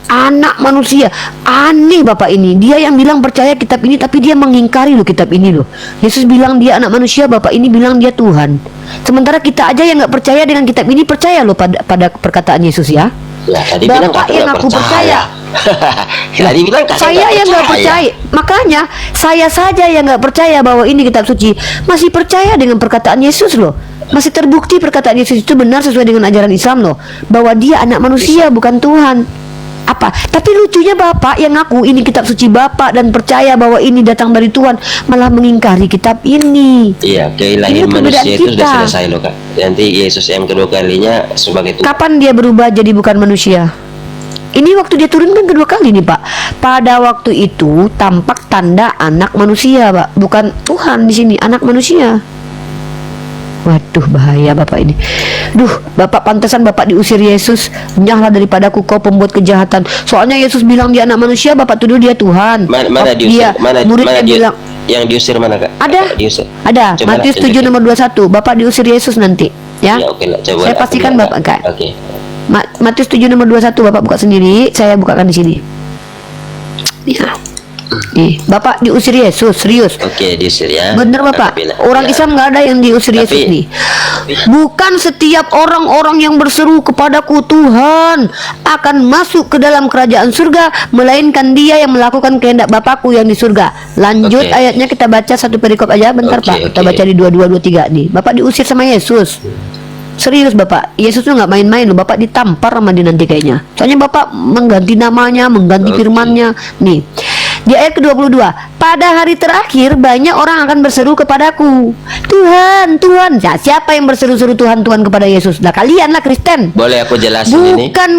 Anak manusia. Aneh Bapak ini. Dia yang bilang percaya kitab ini, tapi dia mengingkari loh kitab ini loh. Yesus bilang dia anak manusia, Bapak ini bilang dia Tuhan. Sementara kita aja yang nggak percaya dengan kitab ini percaya loh pada perkataan Yesus ya. Ya, tadi bilang Bapak kakak yang nggak aku percaya. Tadi bilang kakak Saya yang nggak percaya. Makanya saya saja yang nggak percaya bahwa ini kitab suci. Masih percaya dengan perkataan Yesus loh. Masih terbukti perkataan Yesus itu benar sesuai dengan ajaran Islam loh. Bahwa dia anak manusia bukan Tuhan. Apa? Tapi lucunya Bapak yang ngaku ini kitab suci Bapak dan percaya bahwa ini datang dari Tuhan malah mengingkari kitab ini. Iya, keilahian Ini perbedaan manusia itu sudah kita. selesai loh kak. Nanti Yesus yang kedua kalinya sebagai Tuhan. Kapan dia berubah jadi bukan manusia? Ini waktu dia turunkan kedua kali nih Pak. Pada waktu itu tampak tanda anak manusia Pak, bukan Tuhan di sini, anak manusia. Waduh, bahaya Bapak ini. Duh, Bapak pantesan Bapak diusir Yesus. Nyahlah daripadaku kau pembuat kejahatan. Soalnya Yesus bilang dia anak manusia, Bapak tuduh dia Tuhan. Mana diusir? Mana muridnya bilang yang diusir mana kak? ada. Diusir. Ada. Coba Matius lah, 7 nomor 21. Bapak diusir Yesus nanti, ya. Ya, oke lah, coba Saya lah, pastikan aku lihat, Bapak Kak. kan. Oke. Matius 7 nomor 21 Bapak buka sendiri, saya bukakan di sini. Ya. Nih, Bapak diusir Yesus, serius. Oke, diusir ya. Bener Bapak. Kakak bilang, Orang ya. Islam nggak ada yang diusir Tapi- Yesus nih. Bukan setiap orang-orang yang berseru kepadaku Tuhan akan masuk ke dalam kerajaan surga, melainkan dia yang melakukan kehendak Bapakku yang di surga. Lanjut Oke. ayatnya kita baca satu perikop aja bentar Oke, Pak. Kita oke. baca di 22-23 nih. Bapak diusir sama Yesus. Serius Bapak, Yesus tuh nggak main-main loh. Bapak ditampar sama dia nanti kayaknya. Soalnya Bapak mengganti namanya, mengganti Oke. firmannya. Nih, di ayat ke-22, pada hari terakhir banyak orang akan berseru kepadaku, Tuhan, Tuhan. Nah, siapa yang berseru-seru Tuhan, Tuhan kepada Yesus? Nah, kalian lah Kristen. Boleh aku jelasin ini? Bukan,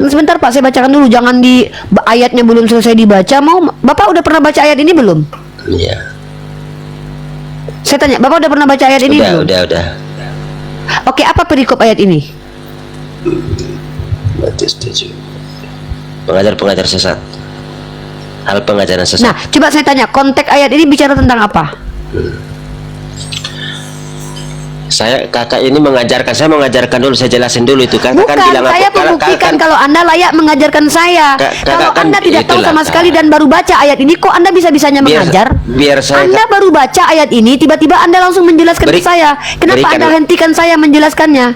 sebentar Pak, saya bacakan dulu. Jangan di ayatnya belum selesai dibaca. Bapak udah pernah baca ayat ini belum? Iya. Saya tanya, Bapak udah pernah baca ayat ini belum? Udah. Oke, apa perikop ayat ini? Matius 7. Pengajar-pengajar sesat. Hal pengajaran sesat. Nah, coba saya tanya, konteks ayat ini bicara tentang apa? Kakak ini mengajarkan, saya mengajarkan dulu, saya jelasin dulu itu. Kakak Bukan, kan bilang saya aku, membuktikan kalau Anda layak mengajarkan saya. Kalau kan Anda tidak tahu itulah, sama Kak. sekali dan baru baca ayat ini, kok Anda bisa-bisanya mengajar? biar saya Anda baru baca ayat ini, tiba-tiba Anda langsung menjelaskan ke saya. Kenapa berikan- Anda hentikan saya menjelaskannya?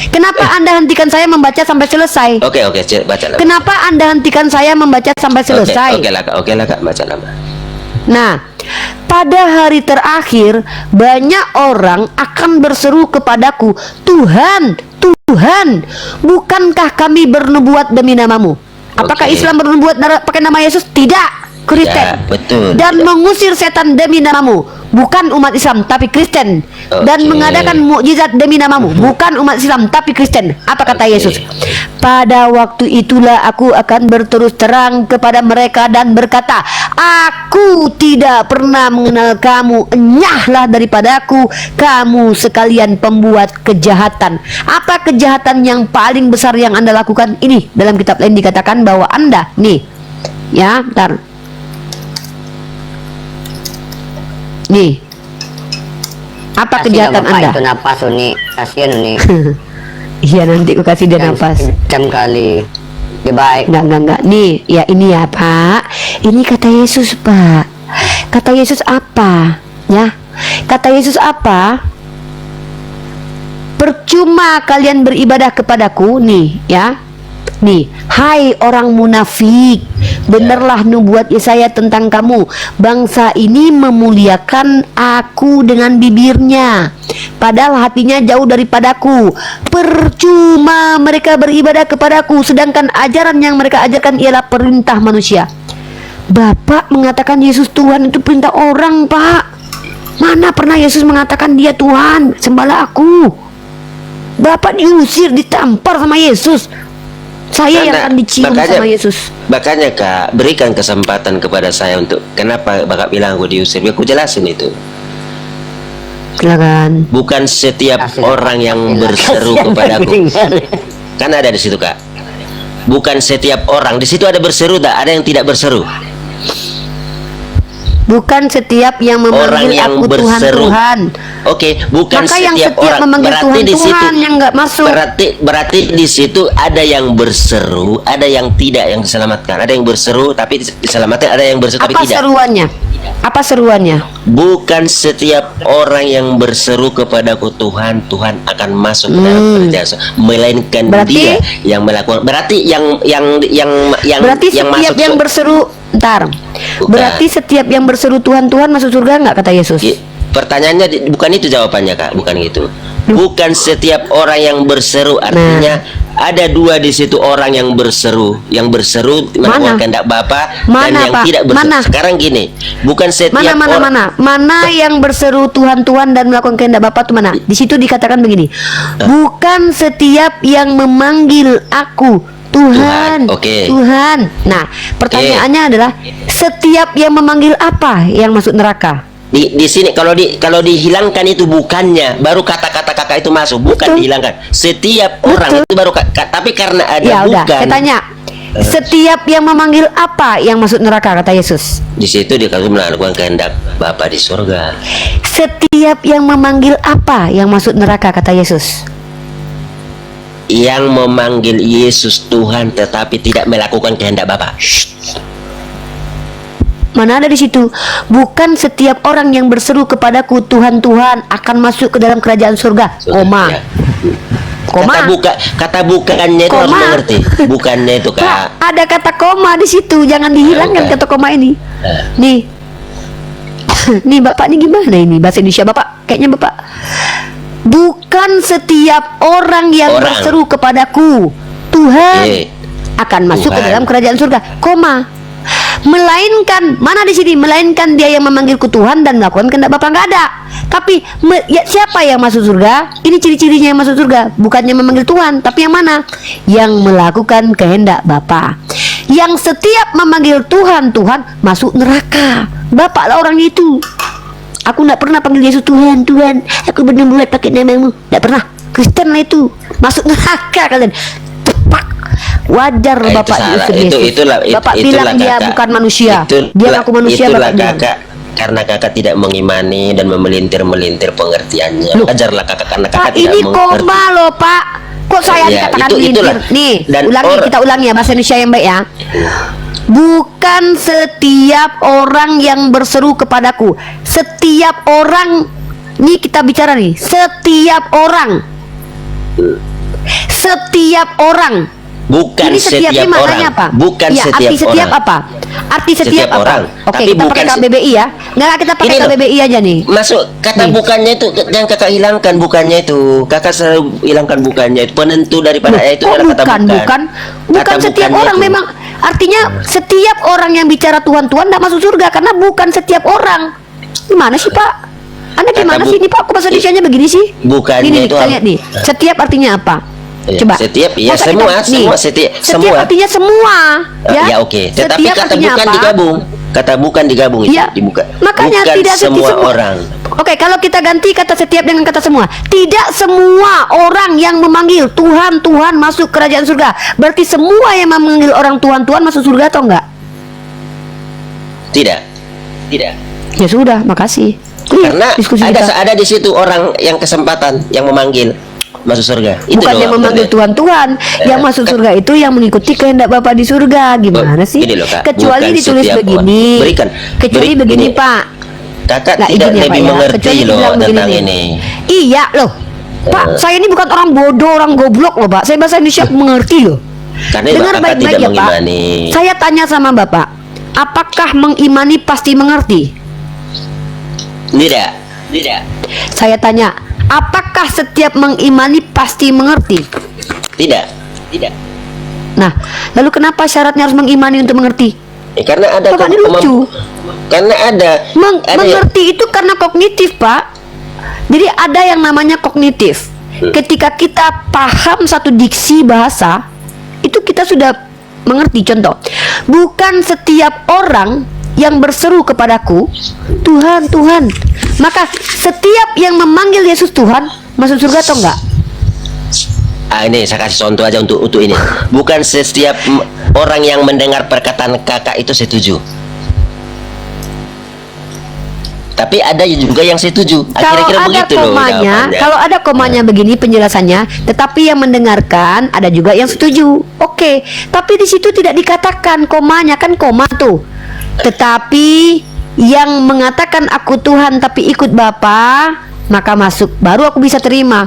Kenapa Anda hentikan saya membaca sampai selesai? Oke, baca lah. Kenapa Anda hentikan saya membaca sampai selesai? Oke lah kak, baca lah. Nah, pada hari terakhir banyak orang akan berseru kepadaku, Tuhan, Tuhan, bukankah kami bernubuat demi namamu? Apakah Oke. Islam bernubuat pakai nama Yesus? Tidak. Kristen. Ya, betul. Dan Tidak. mengusir setan demi namamu, bukan umat Islam tapi Kristen. Dan Oke. mengadakan mukjizat demi namamu, bukan umat Islam tapi Kristen. Apa kata Oke. Yesus? Pada waktu itulah aku akan berterus terang kepada mereka dan berkata, aku tidak pernah mengenal kamu, enyahlah daripadaku kamu sekalian pembuat kejahatan. Apa kejahatan yang paling besar yang Anda lakukan? Ini dalam kitab lain dikatakan bahwa Anda nih, ya, ntar nih, apa kejahatan Anda? Itu napas nih, kasihan nih. Iya, nanti aku kasih dia nafas. Jam kali. Ya baik. Enggak. Nih, ya ini ya Pak. Ini kata Yesus Pak. Kata Yesus apa? Ya, kata Yesus apa? Percuma kalian beribadah kepadaku, nih ya. Nih, hai orang munafik, benarlah nubuat Yesaya tentang kamu. Bangsa ini memuliakan aku dengan bibirnya, padahal hatinya jauh daripadaku. Percuma mereka beribadah kepadaku, sedangkan ajaran yang mereka ajarkan ialah perintah manusia. Bapak mengatakan Yesus Tuhan itu perintah orang, Pak. Mana pernah Yesus mengatakan dia Tuhan, sembahlah aku. Bapak diusir, ditampar sama Yesus. Saya yang akan dicium sama Yesus. Makanya Kak, berikan kesempatan kepada saya untuk kenapa Bapak bilang aku diusir. Aku jelasin itu. Silakan. Bukan setiap orang yang berseru kepadaku. Kan ada di situ Kak. Bukan setiap orang. Di situ ada berseru, tak ada yang tidak berseru. Bukan setiap yang memanggil Orang yang aku Tuhan berseru. Tuhan. Oke, bukan Maka yang setiap setiap orang. memanggil Berarti Tuhan di situ Tuhan yang nggak masuk. Berarti di situ ada yang berseru, ada yang tidak yang diselamatkan. Ada yang berseru tapi diselamatkan, ada yang berseru tapi Apa tidak. seruannya? Apa seruannya? Bukan setiap orang yang berseru kepadaku Tuhan, Tuhan akan masuk ke dalam kerajaan, melainkan Berarti- Dia yang melakukan. Berarti yang Berarti yang setiap masuk yang berseru, ntar. Bukan. Berarti setiap yang berseru Tuhan Tuhan masuk surga nggak kata Yesus? Pertanyaannya bukan itu jawabannya Kak, bukan gitu. Bukan setiap orang yang berseru, artinya ada dua di situ orang yang berseru melakukan kehendak Bapa dan yang Pak? tidak berseru. Mana? Sekarang gini, bukan setiap Mana yang berseru Tuhan Tuhan dan melakukan kehendak Bapa itu mana? Di situ dikatakan begini. Bukan setiap yang memanggil aku Tuhan, oke. Tuhan. Nah, pertanyaannya adalah setiap yang memanggil apa yang masuk neraka? Di sini kalau dihilangkan itu bukannya, baru kata-kata kakak itu masuk, bukan Betul. dihilangkan. Setiap Betul. orang itu baru tapi karena ada Ya udah, bukan. saya tanya. Setiap yang memanggil apa yang masuk neraka kata Yesus? Di situ dia kalau melakukan kehendak Bapa di surga. Setiap yang memanggil apa yang masuk neraka kata Yesus? Yang memanggil Yesus Tuhan tetapi tidak melakukan kehendak Bapa. Mana ada di situ? Bukan setiap orang yang berseru kepadaku Tuhan Tuhan akan masuk ke dalam kerajaan surga. Koma. Ya. Koma. Kata bukannya itu harus Koma. mengerti. Bukannya itu Pak, Kak. ada kata koma di situ. Jangan dihilangkan Bukan. kata koma ini. Nih. Nih Bapak ini gimana ini bahasa Indonesia Bapak? Kayaknya Bapak. Bukan setiap orang yang berseru kepadaku Tuhan akan masuk ke Tuhan. dalam kerajaan surga. Koma. Melainkan mana di sini? Melainkan dia yang memanggilku Tuhan dan melakukan kehendak Bapa. Nggak ada. Tapi siapa yang masuk surga? Ini ciri-cirinya yang masuk surga. Bukannya memanggil Tuhan, tapi yang mana? Yang melakukan kehendak Bapa. Yang setiap memanggil Tuhan Tuhan masuk neraka. Bapak lah orangnya itu. Aku nggak pernah panggil Yesus Tuhan Tuhan. Aku bernubuat pakai namamu. Nggak pernah. Kristen lah itu. Masuk neraka kalian. Tepak. Wajar Nah, Bapak salah. Yesus. Bapak bilang dia kakak. bukan manusia. Dia ngaku manusia Itulah Bapak bilang. kakak. Karena kakak tidak mengimani dan memelintir-melintir pengertiannya. Loh. Ajarlah kakak karena Pak kakak tidak ini mengerti. koma loh Pak. Kok saya Ya, dikatakan itulah. melintir? Nih, Dan kita ulangi ya bahasa Indonesia yang baik ya. Bukan setiap orang yang berseru kepadaku. Setiap orang. Nih kita bicara nih. Setiap orang. Setiap orang. Bukan Ini setiapnya setiap orang. maknanya apa? Bukan ya, setiap arti setiap orang. apa? Arti setiap, Setiap apa? orang. Oke, Tapi kita bukan pakai KBBI ya. Nggak, kita pakai Ini loh. KBBI aja nih. Masuk kata Nih. bukannya itu yang kakak hilangkan bukannya itu. Kakak selalu hilangkan bukannya itu. Penentu daripada Loh, ayat itu kok adalah kata bukan. Bukan Kata setiap bukannya orang itu. memang. Artinya setiap orang yang bicara Tuhan tidak masuk surga karena bukan setiap orang. Gimana sih Pak? Anda Kata gimana sih ini Pak? Kok bahasa Indonesianya begini sih? Bukannya Ini itu kita apa? lihat nih. Setiap artinya apa? Ya, Coba. setiap, ya Masa semua, kita- semua, nih, setiap, Setiap semua. artinya semua. Ya oke. Tetapi Setiap kata artinya bukan apa? digabung. Kata bukan digabung itu. Iya. Dibuka. Makanya bukan tidak semua semua orang. Oke, kalau kita ganti kata setiap dengan kata semua. Tidak semua orang yang memanggil Tuhan, Tuhan masuk kerajaan surga. Berarti semua yang memanggil orang Tuhan, Tuhan masuk surga atau enggak? Tidak. Tidak. Ya sudah, makasih. Karena Diskusi kita. ada di situ orang yang kesempatan yang memanggil. masuk surga. Itu Bukan loh, yang memanggil bener. Tuhan-Tuhan. Yang masuk surga itu yang mengikuti kehendak Bapa di surga. Gimana sih? Gini loh, Kak. Kecuali Bukan ditulis setiap begini. orang. Berikan. Kecuali begini, Ini. Pak. Kakak Nah, tidak izin ya, lebih Pak, ya. mengerti Kecuali loh dibilang begini tentang nih. ini. Iya loh. Pak, saya ini bukan orang bodoh, orang goblok loh, Pak. Saya bahasa Indonesia mengerti loh. Karena Dengar Kakak baik-baik tidak ya, Pak. mengimani. Saya tanya sama Bapak, apakah mengimani pasti mengerti? Tidak. Tidak. Saya tanya, apakah setiap mengimani pasti mengerti? Tidak. Tidak. Nah, lalu kenapa syaratnya harus mengimani untuk mengerti? Karena ada Bapak ini lucu. Karena ada Mengerti itu karena kognitif, Pak. Jadi ada yang namanya kognitif. Ketika kita paham satu diksi bahasa, itu kita sudah mengerti. Contoh, bukan setiap orang yang berseru kepadaku, Tuhan, Tuhan, maka setiap yang memanggil Yesus Tuhan masuk surga atau enggak? Ini saya kasih contoh aja untuk ini. Bukan setiap orang yang mendengar perkataan kakak itu setuju. Tapi ada juga yang setuju. Kalau Kira-kira ada begitu loh komanya, jawabannya. kalau ada komanya begini penjelasannya, tetapi yang mendengarkan ada juga yang setuju. Oke, tapi di situ tidak dikatakan komanya, kan koma tuh. Tetapi yang mengatakan aku Tuhan tapi ikut Bapa, maka masuk, baru aku bisa terima.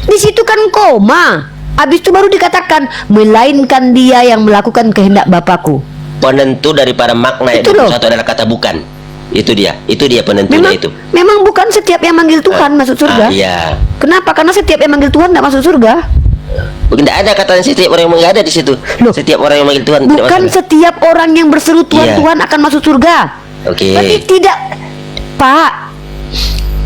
Di situ kan koma. Habis itu baru dikatakan melainkan dia yang melakukan kehendak Bapakku. Penentu daripada makna Itu yang loh. satu adalah kata bukan. Itu dia penentunya Memang, itu. memang bukan setiap yang manggil Tuhan masuk surga. Iya. Kenapa? Karena setiap yang manggil Tuhan tidak masuk surga. Tidak ada katanya setiap orang yang nggak ada di situ. Loh, setiap orang yang manggil Tuhan tidak Bukan masuk. setiap orang yang berseru Tuhan, Iya. Tuhan akan masuk surga. Oke. Berarti tidak, Pak.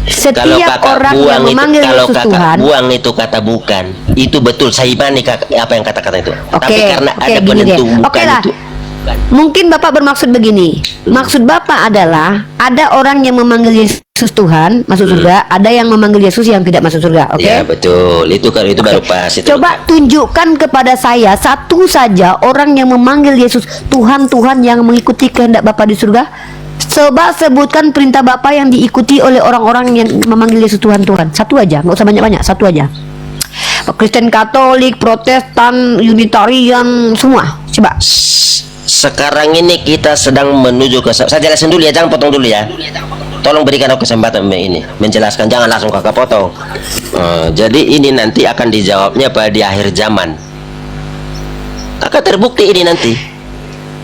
Setiap orang yang memanggil kalau Yesus kakak Tuhan. buang itu kata bukan, itu betul. Saya imani kakak apa yang kata-kata itu. Tapi karena oke, ada gini penentu deh. bukan Oke lah. itu. Mungkin Bapak bermaksud begini. Maksud Bapak adalah ada orang yang memanggil Yesus Tuhan masuk surga, ada yang memanggil Yesus yang tidak masuk surga. Oke? Ya betul. Itu kan itu baru pas itu. Coba tunjukkan kepada saya satu saja orang yang memanggil Yesus Tuhan, Tuhan yang mengikuti kehendak Bapa di surga. Coba sebutkan perintah Bapa yang diikuti oleh orang-orang yang memanggil Yesus Tuhan, Tuhan. Satu aja, nggak usah banyak-banyak, satu aja. Kristen Katolik, Protestan, Unitarian, semua. Coba. Sekarang ini kita sedang menuju ke, saya jelasin dulu ya, jangan potong dulu ya. Tolong berikan aku kesempatan ini menjelaskan, jangan langsung kakak potong. Jadi ini nanti akan dijawabnya pada di akhir zaman. Akan terbukti ini nanti.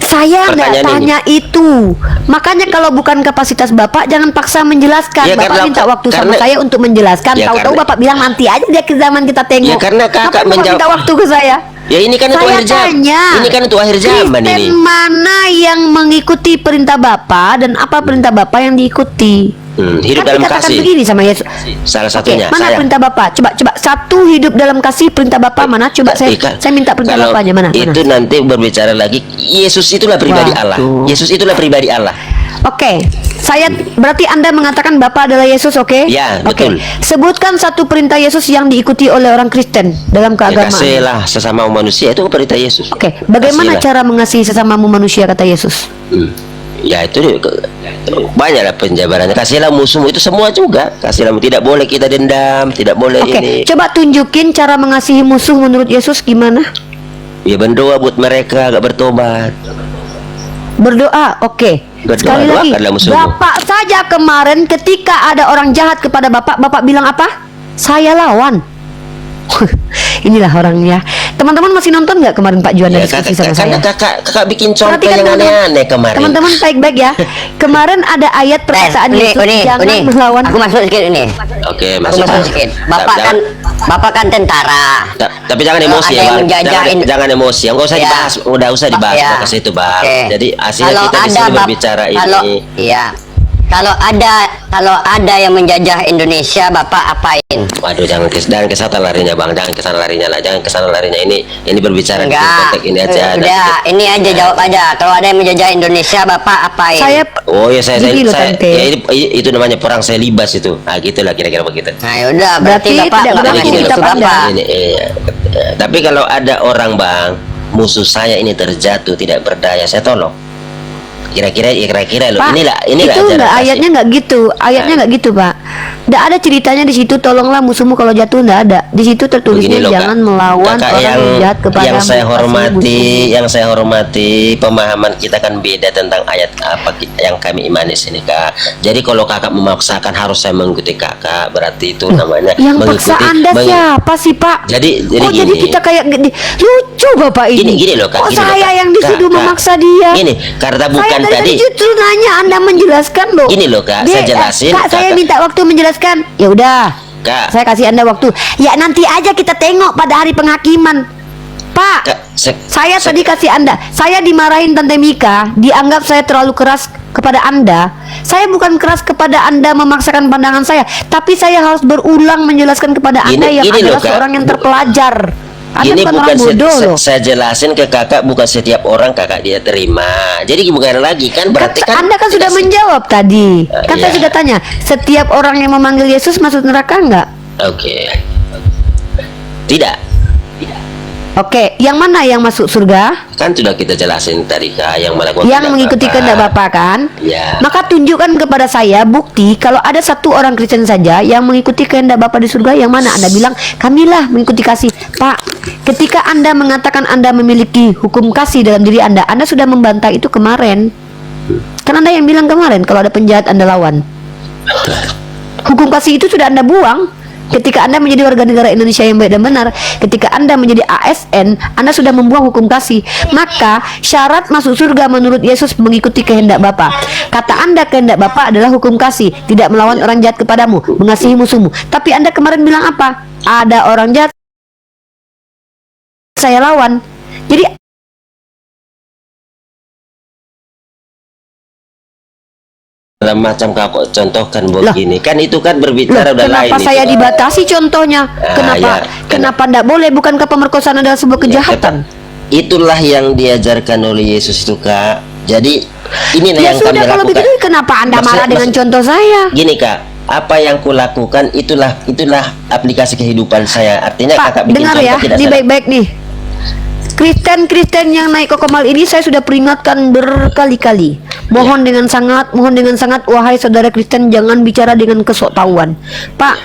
Saya nggak Pertanyaan tanya itu. Makanya kalau bukan kapasitas Bapak, jangan paksa menjelaskan. Ya, Bapak karena- minta waktu sama karena- saya untuk menjelaskan. Ya, Tahu-tahu karena- Bapak bilang nanti aja dia ke zaman kita tengok. Ya, karena kakak Kenapa Bapak menjawab- minta waktu ke saya? Ya ini kan untuk Saya akhir zaman. tanya. Ini kan untuk akhir zaman Kristen ini. mana yang mengikuti perintah Bapa dan apa perintah Bapa yang diikuti? Hidup Kan dalam dikatakan kasih. begini sama Yesus. Salah Oke, satunya. mana saya. perintah Bapa? Coba satu hidup dalam kasih perintah Bapa mana? Coba saya minta perintah Kalau Bapaknya mana? Itu nanti berbicara lagi. Yesus itulah pribadi Allah. Waduh. Yesus itulah pribadi Allah. Oke, saya berarti Anda mengatakan Bapa adalah Yesus, oke? Ya, Oke. betul. Sebutkan satu perintah Yesus yang diikuti oleh orang Kristen dalam Ya, keagamaan. kasihlah sesama manusia, itu perintah Yesus. Oke, bagaimana Kasihlah. cara mengasihi sesamamu manusia kata Yesus? Ya itu banyaklah penjabarannya. Kasihlah musuhmu, itu semua juga. Kasihlah, tidak boleh kita dendam, tidak boleh Oke, ini. coba tunjukin cara mengasihi musuh menurut Yesus gimana? Ya berdoa buat mereka agak bertobat. Berdoa, oke. Berdoa, Sekali lagi, doakanlah musuhmu. Bapak saja kemarin ketika ada orang jahat kepada Bapak, Bapak bilang apa? Saya lawan. Inilah orangnya. Teman-teman masih nonton nggak kemarin Pak Juanda Ya, diskusi sama saya? karena kakak bikin contoh Perhatikan yang teman-teman. aneh-aneh kemarin. Teman-teman baik-baik ya. Kemarin ada ayat perkataan Yesus jangan melawan. Aku masuk sedikit ini. Oke, Aku masuk. masuk sedikit. Bapak kan tentara. Tapi jangan Kalau emosi ada ya, yang Bang. menjajah Jangan emosi. Enggak usah Ya. dibahas, udah usah dibahas Ya. ke situ, Bang. Oke. Jadi hasilnya Kalau kita di ada sini Bap- berbicara kalau, ini. Iya. Kalau ada yang menjajah Indonesia, Bapak apain? Waduh, jangan ke sana larinya, Bang. Jangan ke sana larinya lah. Jangan ke sana larinya. Ini berbicara di Enggak. konteks ini aja. Udah, ini aja jawab aja. Kalau ada yang menjajah Indonesia, Bapak apain? Saya Oh ya Gini loh, Tante. ya, itu namanya perang selibas itu. Nah, gitulah kira-kira begitu. Nah, yaudah, Berarti berarti Bapak tidak nggak berlaku mengasihi kitab musuh Anda. Bapak. Ini, tapi kalau ada orang, Bang, musuh saya ini terjatuh tidak berdaya, saya tolong. Kira-kira loh. Pak, Inilah itu ajaran enggak, kasih. ayatnya enggak gitu. Ayatnya enggak gitu, Pak. Enggak ada ceritanya di situ tolonglah musuhmu kalau jatuh, enggak ada. Di situ tertulisnya Begini loh, jangan Kak. melawan Kakak orang yang yang jahat kepadamu. yang saya kasihi hormati, musuhmu. yang saya hormati, pemahaman kita kan beda tentang ayat apa yang kami imani sini, Kak. Jadi kalau kakak memaksakan harus saya mengikuti kakak, berarti itu namanya Yang mengikuti. paksa Anda siapa sih, Pak? Jadi Kok jadi gini. kita kayak lucu Bapak ini. Gini loh, Kak. Kok Gini loh, saya Kak. yang dituduh Kak, memaksa dia? Gini, karena bukan Saya dari tadi. justru nanya Anda menjelaskan loh. Gini loh, Kak, saya jelasin, Kak, saya Kakak. minta waktu menjelaskan. Ya udah. Kak. Saya kasih Anda waktu. Ya nanti aja kita tengok pada hari penghakiman. Pak, Kak, saya tadi kasih Anda. Saya dimarahin Tante Mika, dianggap saya terlalu keras kepada Anda. Saya bukan keras kepada Anda memaksakan pandangan saya, tapi saya harus berulang menjelaskan kepada Anda yang gini loh, adalah Kak. seorang yang terpelajar. Anda Ini bukan bukan orang bodoh loh. saya jelasin ke kakak, bukan setiap orang kakak dia terima. Jadi gimana lagi kan berarti kan Anda kan sudah menjawab tadi. Kan saya iya. sudah tanya, setiap orang yang memanggil Yesus masuk neraka enggak? Oke. Tidak. Oke, yang mana yang masuk surga? Kan sudah kita jelasin tadi, Kak, yang melakukan Yang mengikuti kehendak Bapa kan? Ya. Maka tunjukkan kepada saya bukti kalau ada satu orang Kristen saja yang mengikuti kehendak Bapa di surga, yang mana Anda bilang kamilah mengikuti kasih. Pak, ketika Anda mengatakan Anda memiliki hukum kasih dalam diri Anda sudah membantah itu kemarin. Kan Anda yang bilang kemarin kalau ada penjahat Anda lawan. Hukum kasih itu sudah Anda buang. Ketika Anda menjadi warga negara Indonesia yang baik dan benar, ketika Anda menjadi ASN, Anda sudah membuang hukum kasih. Maka syarat masuk surga menurut Yesus mengikuti kehendak Bapa. Kata Anda kehendak Bapa adalah hukum kasih, tidak melawan orang jahat kepadamu, mengasihi musuhmu. Tapi Anda kemarin bilang apa? Ada orang jahat saya lawan. Jadi dalam macam kakak contohkan begini kan itu kan berbicara udah lain. kenapa saya itu. dibatasi contohnya? Kenapa? ya, Kenapa tidak boleh? Bukankah pemerkosaan adalah sebuah kejahatan? Itulah yang diajarkan oleh Yesus itu, Kak. Jadi inilah Ya yang sudah, kami kalau lakukan. begitu kenapa Anda marah dengan maksud- contoh saya? Gini, Kak, apa yang kulakukan itulah aplikasi kehidupan saya. Artinya Pak, kakak bikin dengar contoh ya, tidak ini salah. baik-baik nih. Kristen yang naik kokomal ini saya sudah peringatkan berkali-kali. Mohon dengan sangat, wahai saudara Kristen, jangan bicara dengan kesoktahuan. Pak,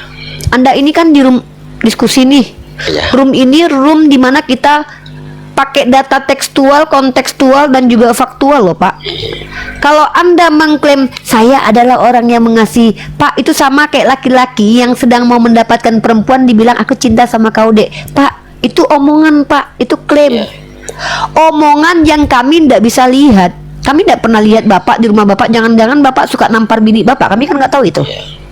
Anda ini kan di room diskusi nih. Iya. Room ini room dimana kita pakai data tekstual, kontekstual, dan juga faktual loh, Pak. Kalau Anda mengklaim saya adalah orang yang mengasihi, Pak, itu sama kayak laki-laki yang sedang mau mendapatkan perempuan dibilang aku cinta sama kau, Dek. Pak, itu omongan, Pak, itu klaim. Omongan yang kami tidak bisa lihat. Kami tidak pernah lihat Bapak di rumah Bapak. Jangan-jangan Bapak suka nampar bini Bapak. Kami kan nggak tahu itu.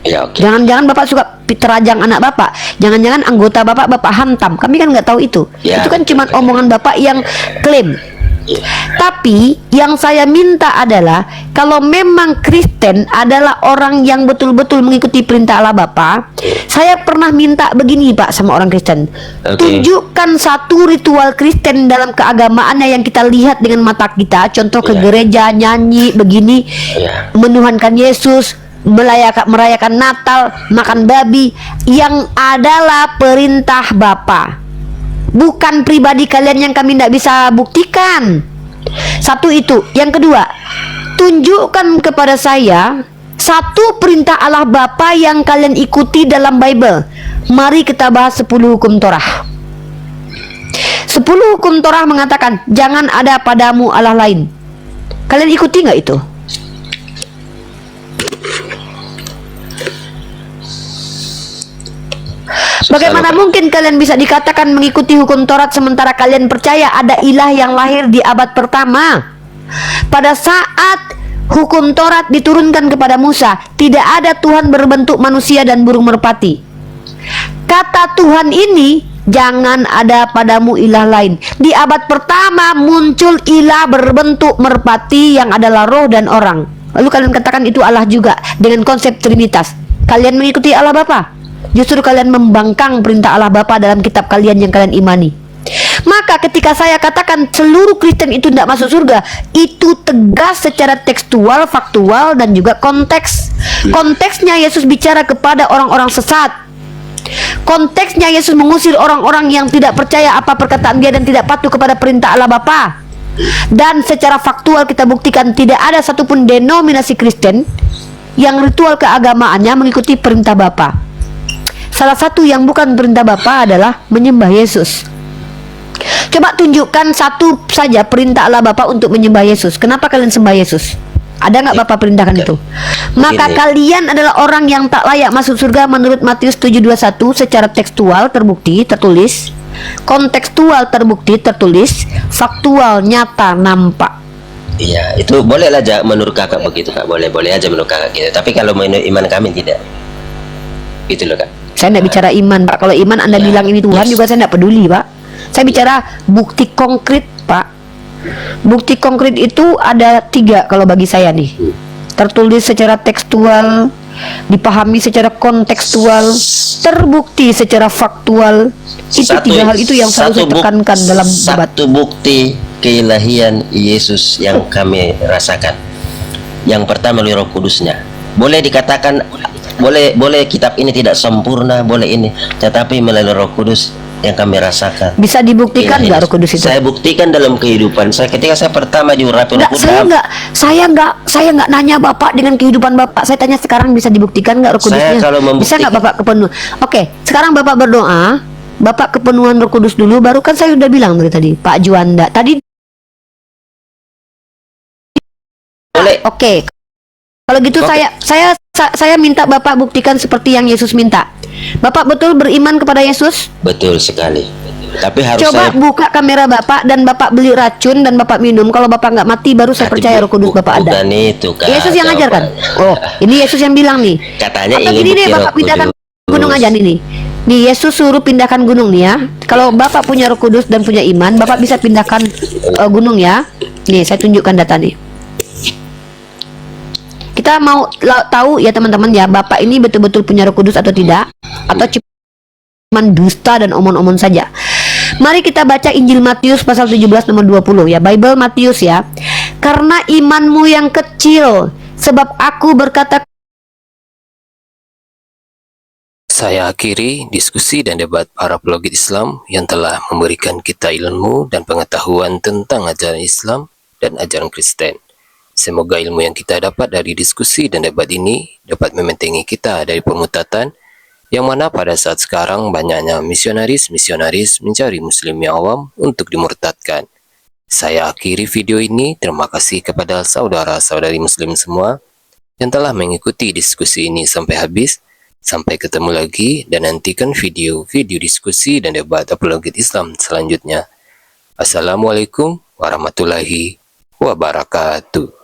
Ya, oke. Jangan-jangan Bapak suka terajang anak Bapak. Jangan-jangan anggota Bapak hantam. Kami kan nggak tahu itu. Ya, Itu kan cuma betul. omongan Bapak yang klaim. Ya. Tapi yang saya minta adalah kalau memang Kristen adalah orang yang betul-betul mengikuti perintah Allah Bapa, saya pernah minta begini Pak sama orang Kristen. Oke. Tunjukkan satu ritual Kristen dalam keagamaannya yang kita lihat dengan mata kita. Contoh ke Iya. gereja, nyanyi begini, Iya. menuhankan Yesus, merayakan Natal, makan babi, yang adalah perintah Bapa. Bukan pribadi kalian yang kami tidak bisa buktikan. Satu itu. Yang kedua, tunjukkan kepada saya satu perintah Allah Bapa yang kalian ikuti dalam Bible. Mari kita bahas 10 hukum Torah. 10 hukum Torah mengatakan jangan ada padamu Allah lain. Kalian ikuti nggak itu? Bagaimana mungkin kalian bisa dikatakan mengikuti hukum Taurat sementara kalian percaya ada ilah yang lahir di abad pertama? Pada saat hukum Taurat diturunkan kepada Musa, tidak ada Tuhan berbentuk manusia dan burung merpati. Kata Tuhan ini, jangan ada padamu ilah lain. Di abad pertama muncul ilah berbentuk merpati yang adalah roh dan orang. Lalu kalian katakan itu Allah juga dengan konsep Trinitas. Kalian mengikuti Allah Bapa. Justru kalian membangkang perintah Allah Bapa dalam kitab kalian yang kalian imani. Maka ketika saya katakan seluruh Kristen itu tidak masuk surga, itu tegas secara tekstual, faktual, dan juga konteks. Konteksnya Yesus bicara kepada orang-orang sesat. Konteksnya Yesus mengusir orang-orang yang tidak percaya apa perkataan dia dan tidak patuh kepada perintah Allah Bapa. Dan secara faktual kita buktikan tidak ada satupun denominasi Kristen yang ritual keagamaannya mengikuti perintah Bapa. Salah satu yang bukan perintah Bapa adalah menyembah Yesus. Coba tunjukkan satu saja perintah Allah Bapa untuk menyembah Yesus. Kenapa kalian sembah Yesus? Ada nggak Bapak perintahkan itu? Maka kalian adalah orang yang tak layak masuk surga menurut Matius 7:21 secara tekstual terbukti tertulis, kontekstual terbukti tertulis, faktual nyata nampak. Iya, itu bolehlah aja menurut kakak begitu kak, boleh aja menurut kakak gitu. Tapi kalau menurut iman kami tidak, gitu loh kak. Saya tidak bicara iman Pak. Kalau iman Anda bilang ini Tuhan juga saya tidak peduli Pak. Saya bicara bukti konkret Pak. Bukti konkret itu ada 3 kalau bagi saya nih. Tertulis secara tekstual, dipahami secara kontekstual, terbukti secara faktual. Itu 3 hal itu yang selalu saya tekankan dalam debat. Satu bukti keilahian Yesus yang kami rasakan. Yang pertama melalui Roh Kudusnya. Boleh dikatakan boleh kitab ini tidak sempurna, boleh ini, tetapi melalui Roh Kudus yang kami rasakan. Bisa dibuktikan nggak Roh Kudus itu? Saya buktikan dalam kehidupan saya ketika saya pertama diurapi Roh Kudus. Saya nggak nanya Bapak dengan kehidupan Bapak. Saya tanya sekarang bisa dibuktikan nggak Roh Kudusnya? Bisa nggak Bapak kepenuhan? Oke, sekarang Bapak berdoa, Bapak kepenuhan Roh Kudus dulu. Baru kan saya udah bilang dari tadi, Pak Juanda. Tadi. Boleh. Oke. Kalau gitu saya minta Bapak buktikan seperti yang Yesus minta. Bapak betul beriman kepada Yesus? Betul sekali. Tapi harus coba buka kamera Bapak dan Bapak beli racun dan Bapak minum. Kalau Bapak nggak mati baru saya percaya Roh Kudus Bapak ada. Bukan itu Kak. Yesus yang ngajarkan. Oh, ini Yesus yang bilang nih. Katanya atau ingin gini deh bukti Bapak Roh pindahkan Kudus. gunung aja nih. Nih Yesus suruh pindahkan gunung nih ya. Kalau Bapak punya Roh Kudus dan punya iman, Bapak bisa pindahkan gunung ya. Nih saya tunjukkan data nih. Kita mau tahu ya teman-teman ya, Bapak ini betul-betul punya Roh Kudus atau tidak, atau cuma dusta dan omon-omon saja. Mari kita baca Injil Matius pasal 17 nomor 20 ya, Bible Matius ya. Karena imanmu yang kecil, sebab aku berkata. Saya akhiri diskusi dan debat para apologet Islam yang telah memberikan kita ilmu dan pengetahuan tentang ajaran Islam dan ajaran Kristen. Semoga ilmu yang kita dapat dari diskusi dan debat ini dapat membentengi kita dari permutatan yang mana pada saat sekarang banyaknya misionaris mencari muslim yang awam untuk dimurtadkan. Saya akhiri video ini. Terima kasih kepada saudara-saudari muslim semua yang telah mengikuti diskusi ini sampai habis. Sampai ketemu lagi dan nantikan video-video diskusi dan debat apologet Islam selanjutnya. Assalamualaikum warahmatullahi wabarakatuh.